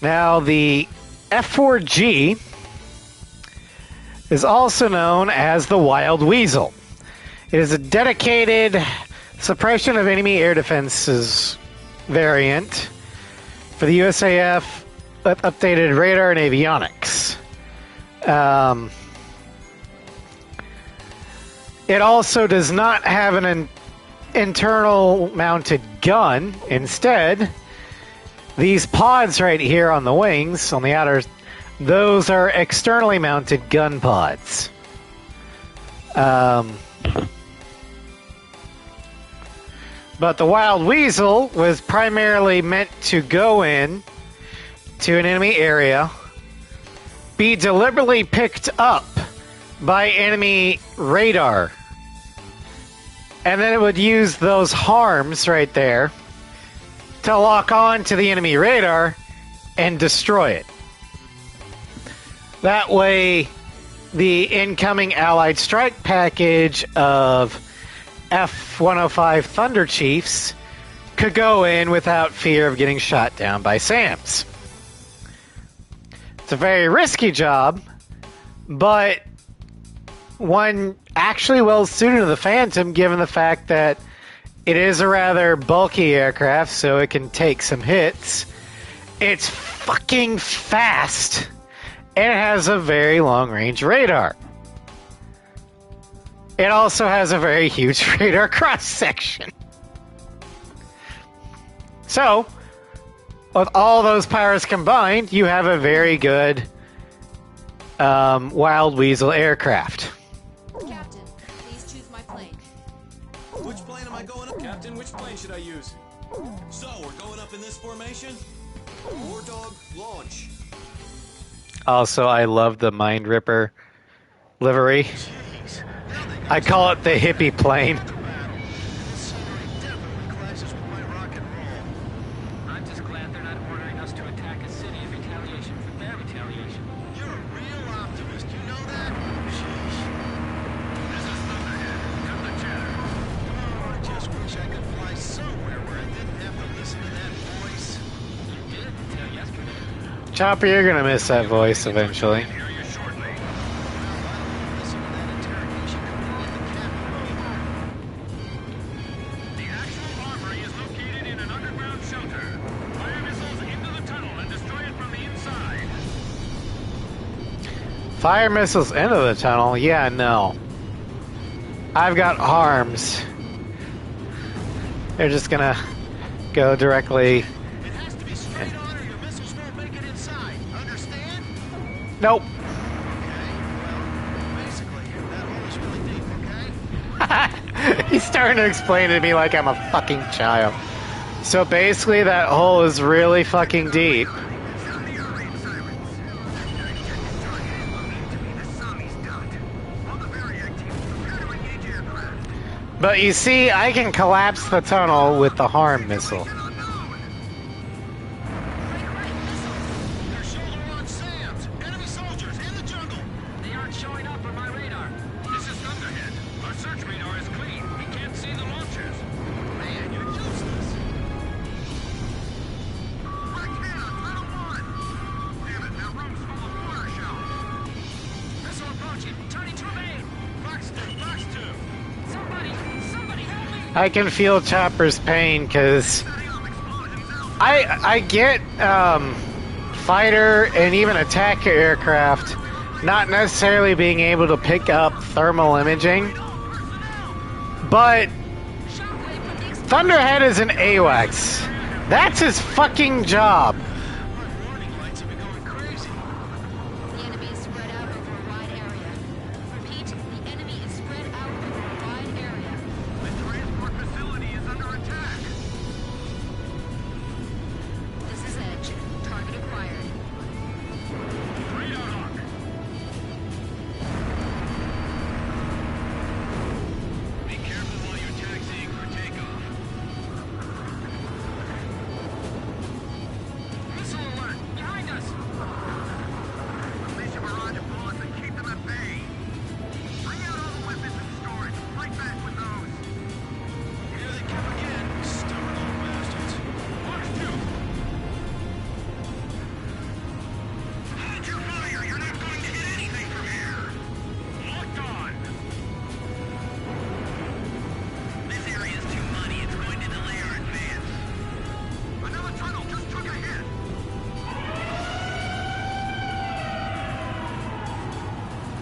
Now, the F4G is also known as the Wild Weasel. It is a dedicated suppression of enemy air defenses variant for the USAF updated radar and avionics. It also does not have an internal mounted gun. Instead, these pods right here on the wings, on the outer, those are externally mounted gun pods. But the Wild Weasel was primarily meant to go in to an enemy area, be deliberately picked up by enemy radar, and then it would use those harms right there to lock on to the enemy radar and destroy it. That way, the incoming Allied strike package of F-105 Thunder Chiefs could go in without fear of getting shot down by SAMs. It's a very risky job, but one actually well suited to the Phantom, given the fact that it is a rather bulky aircraft, so it can take some hits. It's fucking fast, and it has a very long-range radar. It also has a very huge radar cross-section. So, with all those powers combined, you have a very good Wild Weasel aircraft. Captain, please choose my plane. Which plane am I going up? Captain, which plane should I use? So, we're going up in this formation? War dog, launch. Also, I love the Mind Ripper livery. Jeez. Now they I call it the hippie plane. battle. This scenery definitely clashes with my rock and roll. I'm just glad they're not ordering us to attack a city in retaliation for their retaliation. You're a real optimist, you know that? Jeez. This is Thunderhead. Cut the chatter. Oh, I just wish I could fly somewhere where I didn't have to listen to that voice. You did until yesterday. Chopper, you're gonna miss that voice eventually. Hear you shortly. Listen to that interrogation coming out of the captain. The actual armory is located in an underground shelter. Fire missiles into the tunnel and destroy it from the inside. Fire missiles into the tunnel? Yeah, no. I've got arms. They're just gonna go directly. It has to be straight on or your missiles won't make it inside. Understand? Nope. Okay, well, basically, that hole is really deep, okay? He's starting to explain it to me like I'm a fucking child. So basically, that hole is really fucking deep. Sound the air raid sirens. Target will need to be the Sami's dot. All the variac teams prepare to engage aircraft. But you see, I can collapse the tunnel with the harm missile. They're shoulder-on SAMs. Enemy soldiers in the jungle. They aren't showing up on my radar. This is Thunderhead. Our search radar is clean. We can't see the launchers. Man, you're useless. Right here, Tunnel 1. Damn it, that room's full of water shells. Missile approaching. Turning to evade. Fox 2, Fox 2. Somebody help me. I can feel Chopper's pain because I get fighter and even attack aircraft not necessarily being able to pick up thermal imaging, but Thunderhead is an AWACS. That's his fucking job. My warning lights have been going crazy. The enemy is spread out over a wide area. Repeat, the enemy is spread out over a wide area. The transport facility is under attack. This is Edge. Target acquired. Radar Hawk. Be careful while you're taxiing for takeoff. Missile alert. Behind us. Unleash a barrage of bullets and keep them at bay. Bring out all the weapons in storage. Fight back with those. Here they come again. Stubborn old bastards. Fox 2. Hold your fire. You're not going to hit anything from here. Locked on. This area is too muddy. It's going to delay our advance. Another tunnel just took a hit.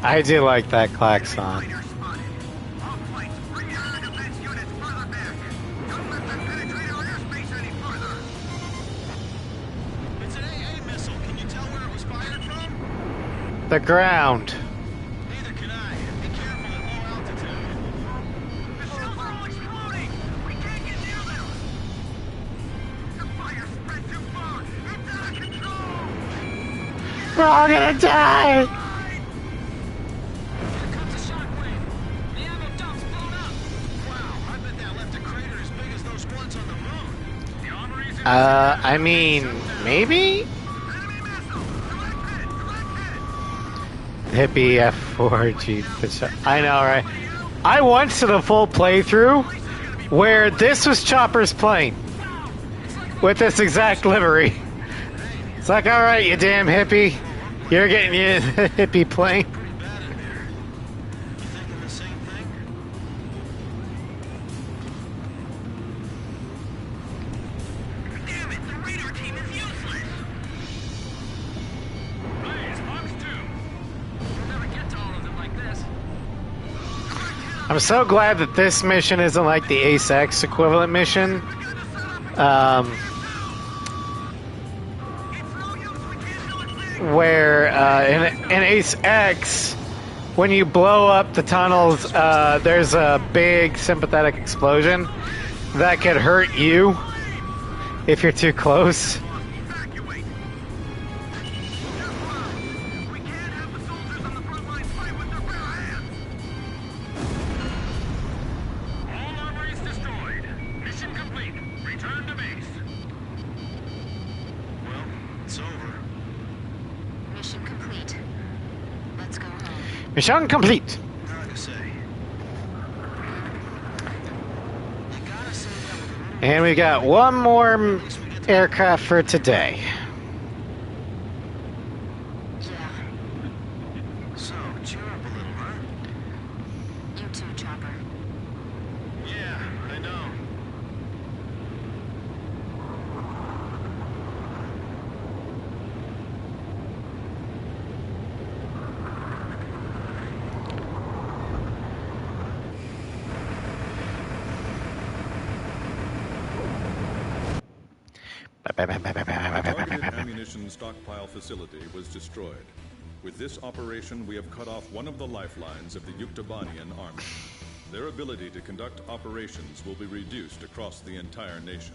I do like that klaxon. Fighter spotted. All flights, bring your air defense units further back. Don't let them penetrate our airspace any further. It's an AA missile. Can you tell where it was fired from? The ground. Neither can I. Be careful at low altitude. The shells are all exploding. We can't get near them. The fire spread too far. It's out of control. We're all gonna die. Here comes a shockwave. The ammo dump's blown up. Wow, I bet that left a crater as big as those ones on the moon. The armory's in I mean, maybe? enemy missile. Direct hit. Hippie F4G. I know, right? I once did a full playthrough where this was Chopper's plane with this exact livery. It's like, all right, you damn hippie, you're getting your hippie plane. Pretty bad in there. You thinking the same thing? Damn it, the radar team is useless. Blaze, Fox 2. We'll never get to all of them like this. I'm so glad that this mission isn't like the Ace X equivalent mission. Where in Ace X, when you blow up the tunnels, there's a big sympathetic explosion that could hurt you if you're too close. Evacuate. Mission complete. Hard to say. You gotta say that with a little And we got one more aircraft for today. Yeah, So, cheer up a little, huh? you too, Chopper. Yeah, I know. Targeted ammunition stockpile facility was destroyed. With this operation, we have cut off one of the lifelines of the Yuktobanian army. Their ability to conduct operations will be reduced across the entire nation.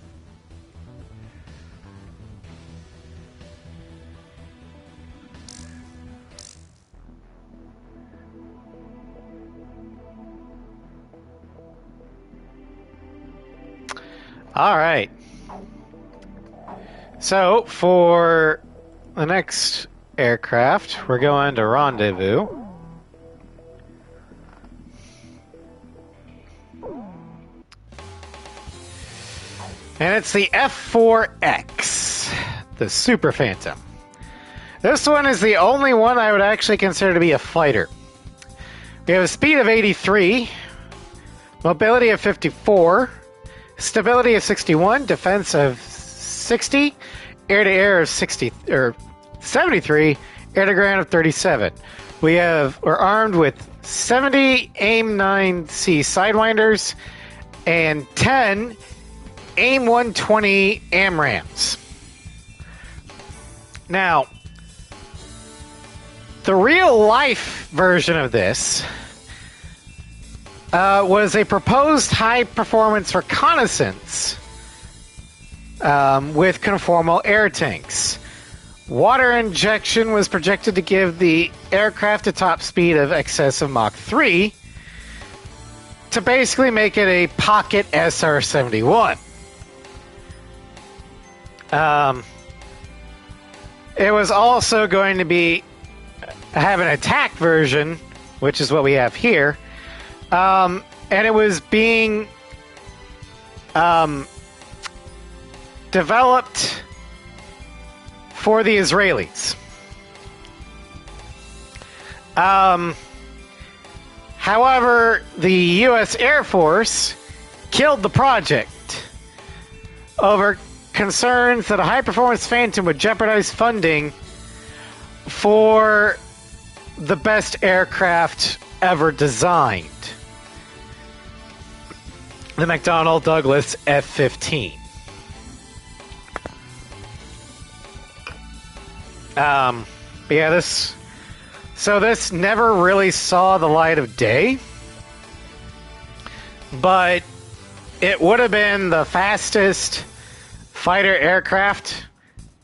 All right. So, for the next aircraft, we're going to rendezvous. And it's the F4X, the Super Phantom. This one is the only one I would actually consider to be a fighter. We have a speed of 83, mobility of 54, stability of 61, defense of 60, air-to-air of 60 or 73, air-to-ground of 37. We're armed with 70 AIM-9C Sidewinders and 10 AIM-120 AMRAAMs. Now, the real-life version of this was a proposed high-performance reconnaissance with conformal air tanks. Water injection was projected to give the aircraft a top speed of excess of Mach 3 to basically make it a pocket SR-71. It was also going to have an attack version, which is what we have here, and it was being developed for the Israelis. However, the U.S. Air Force killed the project over concerns that a high-performance Phantom would jeopardize funding for the best aircraft ever designed, the McDonnell Douglas F-15. Yeah, this never really saw the light of day, but it would have been the fastest fighter aircraft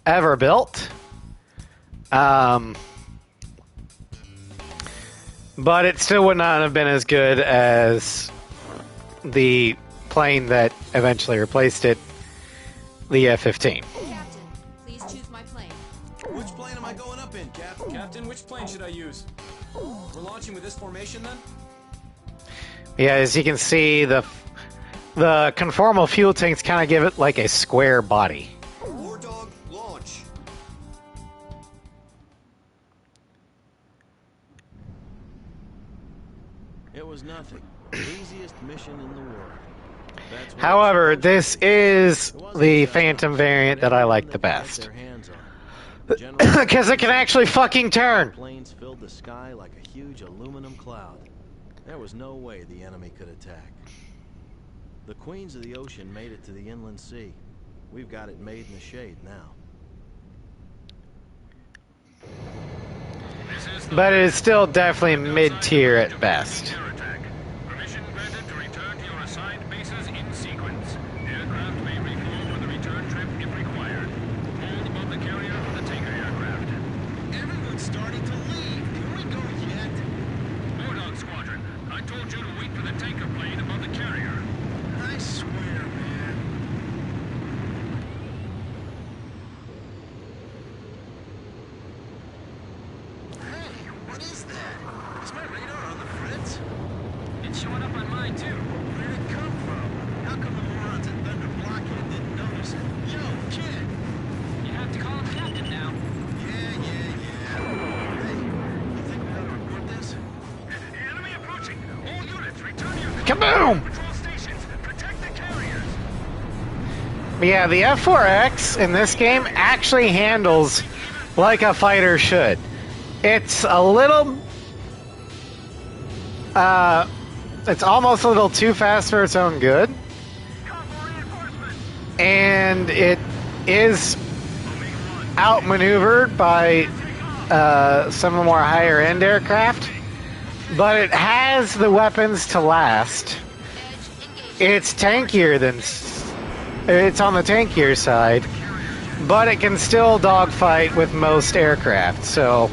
ever built. But it still would not have been as good as the plane that eventually replaced it, the F-15. Captain, please choose my plane. Which plane am I going up in, Cap? Captain, which plane should I use? We're launching with this formation, then? Yeah, as you can see, the conformal fuel tanks kind of give it like a square body. War Dog, launch. It was nothing. The easiest mission in the world. That's what However, it's supposed this to be. is It wasn't the just Phantom us. variant that I Everyone like that the could get best. their hands on it. General Because it can actually fucking turn. Planes filled the sky like a huge aluminum cloud. There was no way the enemy could attack. The Queens of the Ocean made it to the inland sea. We've got it made in the shade now. This is the But it is still definitely mid-tier at Outside best. air attack. Permission granted to return to your assigned bases in sequence. Aircraft may refuel for the return trip if required. Hold above the carrier for the taker aircraft. Everyone's starting to leave. Can we go yet? Mordog Squadron, I told you to wait for the tanker plane above the carrier. I swear, man. Hey, what is that? Is my Kaboom! Patrol stations, protect the carriers. Yeah, the F4X in this game actually handles like a fighter should. It's a little... it's almost a little too fast for its own good. And it is outmaneuvered by some of the more higher-end aircraft. But it has the weapons to last. It's tankier than... It's on the tankier side. But it can still dogfight with most aircraft, so...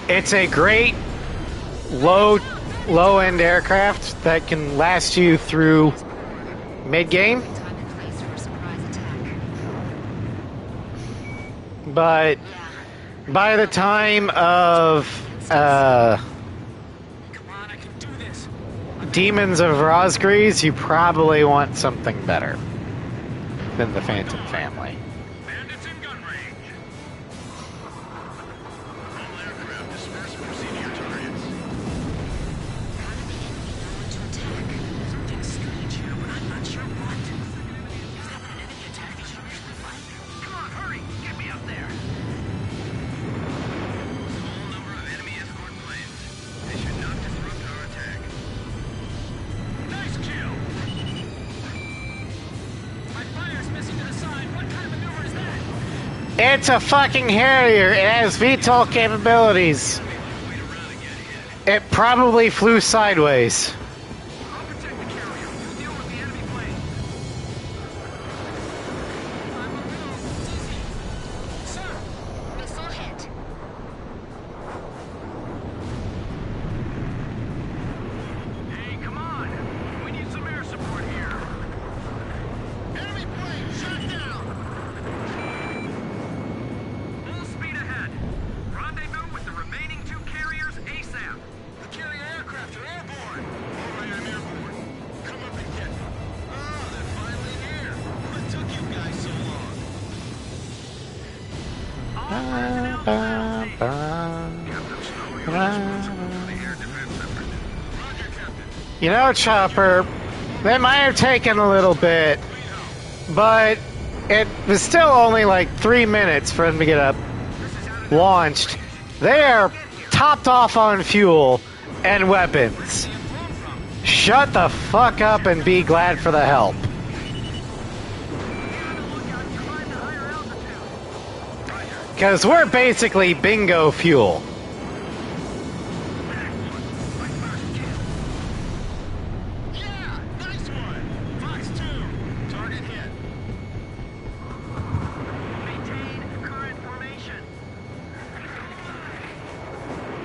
It's a great low-end aircraft that can last you through mid-game. Time and place for a surprise attack. But by the time of Come on, I can do this. Demons of Rosgreaves, you probably want something better than the Phantom family. Bandits in gun range. All aircraft disperse and proceed to your targets. How did the enemy know when to attack? Something strange here, but I'm not sure what. Is that an enemy attack they should usually fight? Come on, hurry! Get me up there! Small number of enemy escort planes. They should not disrupt our attack. Nice kill! My fire's missing to the side. What kind of maneuver is that? It's a fucking Harrier. It has VTOL capabilities. It probably flew sideways. I'll protect the carrier. You deal with the enemy plane. I'm a little dizzy. Sir, Missile hit. Hey, come on! We need some air support here. Enemy plane shot down! Full speed ahead. Rendezvous with the remaining 2 carriers ASAP. The carrier aircraft are airborne. All right, I'm airborne. Come up and get me. Oh, they're finally here. What took you guys so long? You know, Chopper, that might have taken a little bit, but it was still only like 3 minutes for them to get up launched. They are topped off on fuel and weapons. Shut the fuck up and be glad for the help. Because we're basically bingo fuel. Yeah, nice one. Fox 2, target hit. Maintain current formation.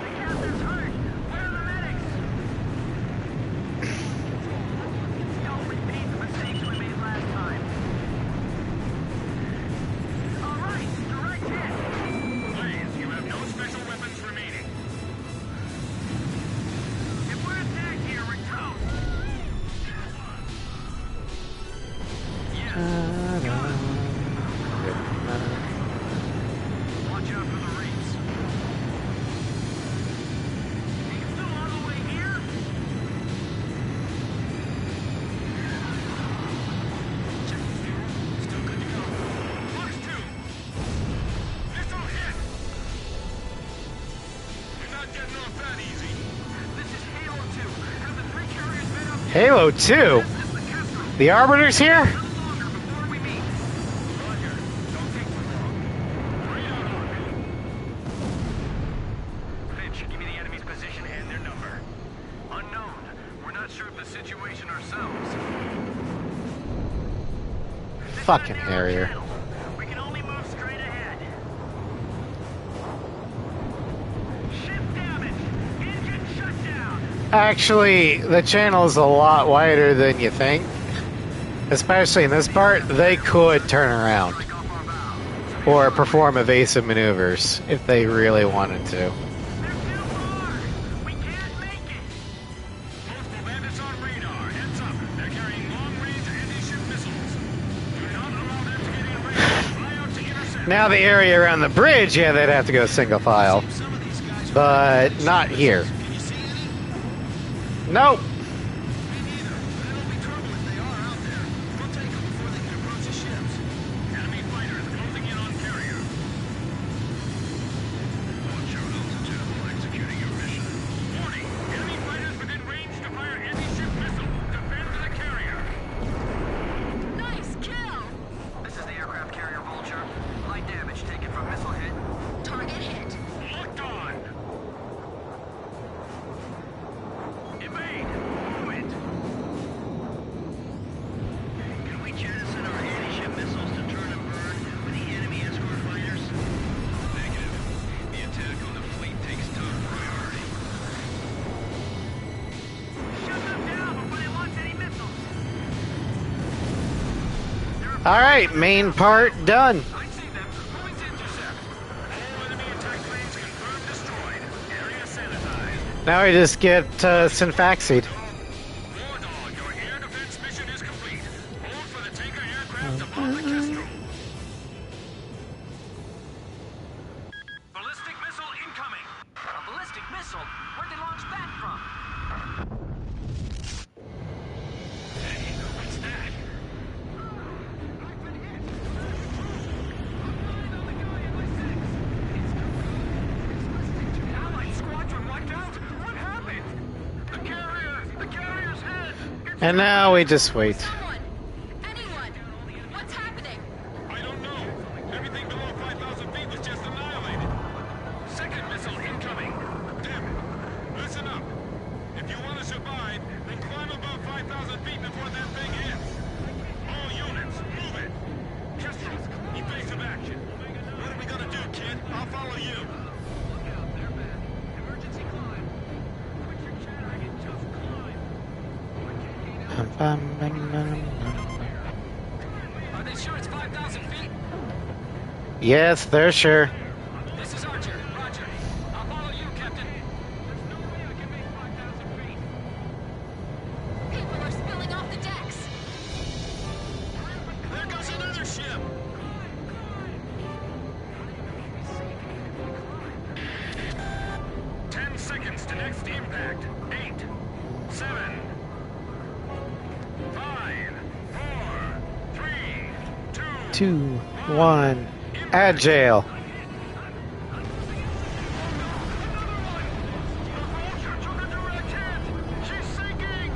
The captain's hurt. Where are the medics? Don't repeat the mistakes we made last time. All right, direct hit. Please, you have no special weapons remaining. If we're attacked here, we're toast. Watch out for the reefs. You still on the way here? Check the fuel. Still good to go. Fox 2. Missile hit. You're not getting off that easy. This is Halo 2. Have the 3 carriers been up? Halo 2? This is the Kestrel. The Arbiter's here? A little longer before we meet. Roger. Don't take too long. Radar orbit. Finch, give me the enemy's position and their number. Unknown. We're not sure of the situation ourselves. This is a Fucking narrow Harrier. channel. We can only move straight ahead. Ship damage. Engine shut down. Actually, the channel is a lot wider than you think. Especially in this part, they could turn around Break off our bow. or perform evasive maneuvers if they really wanted to. They're too far. We can't make it. Multiple bandits on radar. Heads up. They're carrying long-range anti-ship missiles. Do not allow them to get in range. Fly out to intercept. Now the area around the bridge, yeah, they'd have to go single file, Some of these guys are but not here. Can you see any? Nope. Me neither, but it'll be trouble if they are out there. We'll take them before they can approach the ships. Enemy fighters closing in on carrier. Launch your altitude while executing your mission. Warning! Enemy fighters within range to fire anti-ship missile. Defend the carrier. Nice kill! This is the aircraft carrier Vulture. Light damage taken from missile hit. Target hit. Locked on. Evade. Move it. Can we jettison our anti-ship missiles to turn and burn with the enemy escort fighters? Negative. The attack on the fleet takes top priority. Shut them down before they launch any missiles. All right, main part done. I see them. Moving to intercept. All enemy attack planes confirmed destroyed. Area sanitized. Now we just get Synfaxied. War Dog, your air defense mission is complete. Hold for the tanker aircraft to bomb the Kestrel. Ballistic missile incoming. A ballistic missile? Where'd they launch that from? Hey, what's that? Allied squadron wiped out? What happened? The carrier's hit! And now we just wait. Someone! Anyone! What's happening? I don't know. Everything below 5,000 feet was just annihilated. Second missile incoming. Damn it. Listen up. If you want to survive, then climb above 5,000 feet before that thing hits. All units, move it. Kestrel, evasive action. What are we gonna do, kid? I'll follow you. Emergency climb. Quit your chattering and just climb. Are they sure it's 5,000 feet? Yes, they're sure. This is Archer. Roger. I'll follow you, Captain. There's no way I can make 5,000 feet. People are spilling off the decks! There goes another ship! 10 seconds to next impact. 8, 7, 5, 4, 3, 2, 2, 1, agile. She's sinking!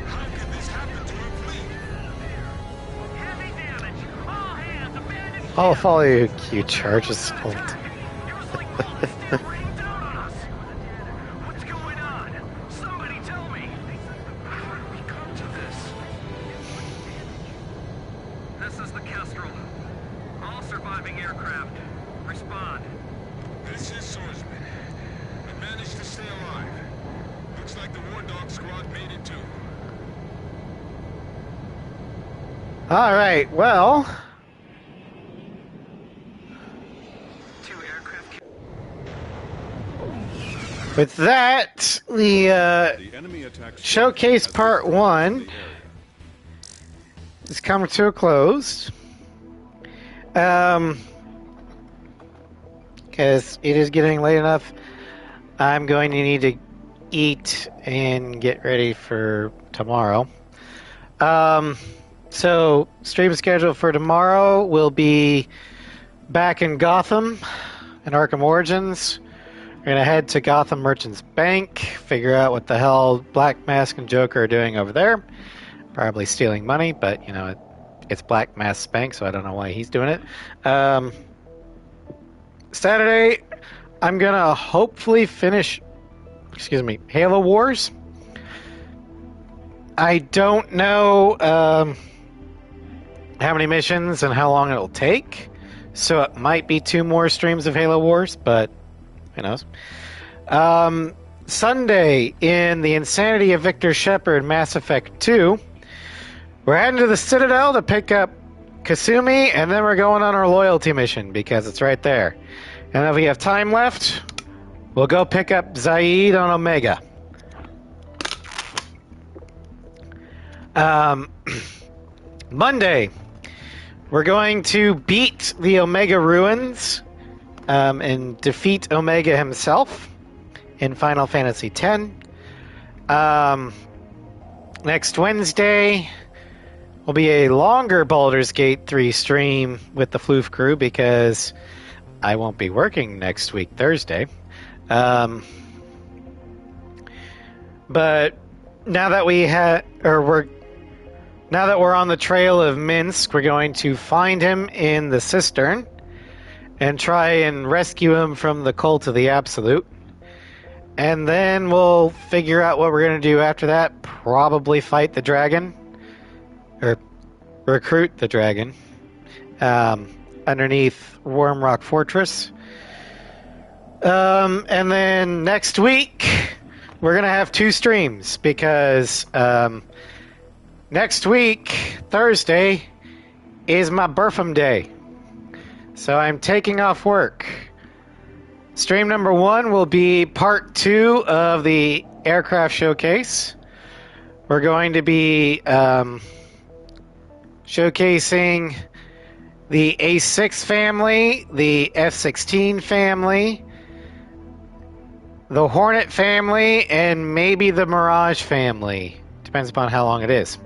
How could this happen to her fleet? Heavy damage! All hands, abandon ship! I'll follow you, you charges. It was like bullets still raining down on us! What's going on? Somebody tell me! How did we come to this? This is the Kestrel. All surviving aircraft. Respond. This is Swordsman. I managed to stay alive. Looks like the War Dog squad made it too. All right, well, 2 aircraft. with that, the The enemy attack showcase part 1 is coming to a close. Because it is getting late enough, I'm going to need to eat and get ready for tomorrow. So, stream schedule for tomorrow will be back in Gotham and Arkham Origins. We're going to head to Gotham Merchants Bank, figure out what the hell Black Mask and Joker are doing over there. Probably stealing money, but, you know, it's Black Mask's bank, so I don't know why he's doing it. Saturday, I'm going to hopefully finish, Halo Wars. I don't know how many missions and how long it'll take, so it might be 2 more streams of Halo Wars, but who knows. Sunday, in the Insanity of Victor Shepard Mass Effect 2, we're heading to the Citadel to pick up Kasumi, and then we're going on our loyalty mission, because it's right there. And if we have time left, we'll go pick up Zaid on Omega. Monday, we're going to beat the Omega Ruins and defeat Omega himself in Final Fantasy X. Next Wednesday will be a longer Baldur's Gate 3 stream with the Floof crew because I won't be working next week, Thursday. But now that now that we're on the trail of Minsk, we're going to find him in the cistern and try and rescue him from the Cult of the Absolute. And then we'll figure out what we're going to do after that. Probably fight the dragon. Or recruit the dragon. Underneath Wormrock Fortress. And then next week, we're going to have 2 streams. Because next week, Thursday, is my birthday day. So I'm taking off work. Stream number 1 will be part 2 of the aircraft showcase. We're going to be showcasing the A6 family, the F-16 family, the Hornet family, and maybe the Mirage family. Depends upon how long it is.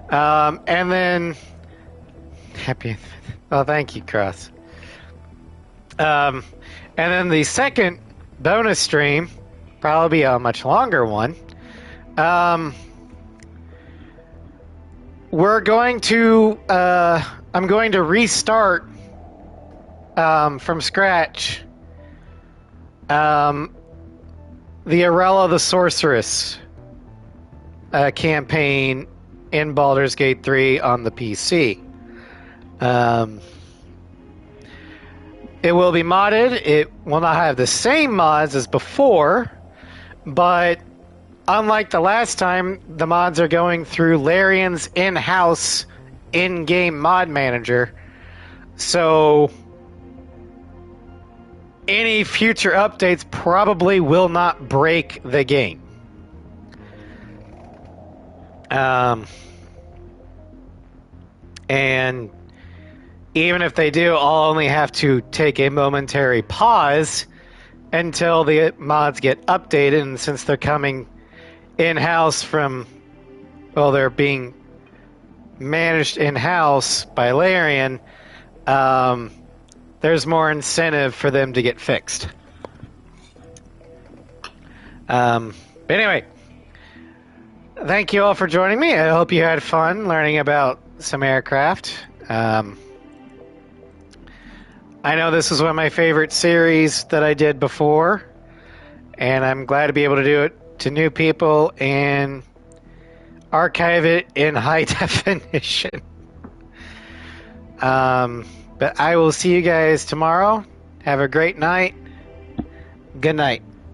And then... Oh, thank you, Cross. And then the second bonus stream, probably a much longer one, we're going to, I'm going to restart from scratch the Arella the Sorceress campaign in Baldur's Gate 3 on the PC. It will be modded. It will not have the same mods as before, but unlike the last time, the mods are going through Larian's in-house, in-game mod manager. So any future updates probably will not break the game. And even if they do, I'll only have to take a momentary pause until the mods get updated. And since they're coming in-house from, well, they're being managed in-house by Larian, there's more incentive for them to get fixed. But anyway, thank you all for joining me. I hope you had fun learning about some aircraft. I know this was one of my favorite series that I did before, and I'm glad to be able to do it to new people and archive it in high definition. But I will see you guys tomorrow. Have a great night. Good night.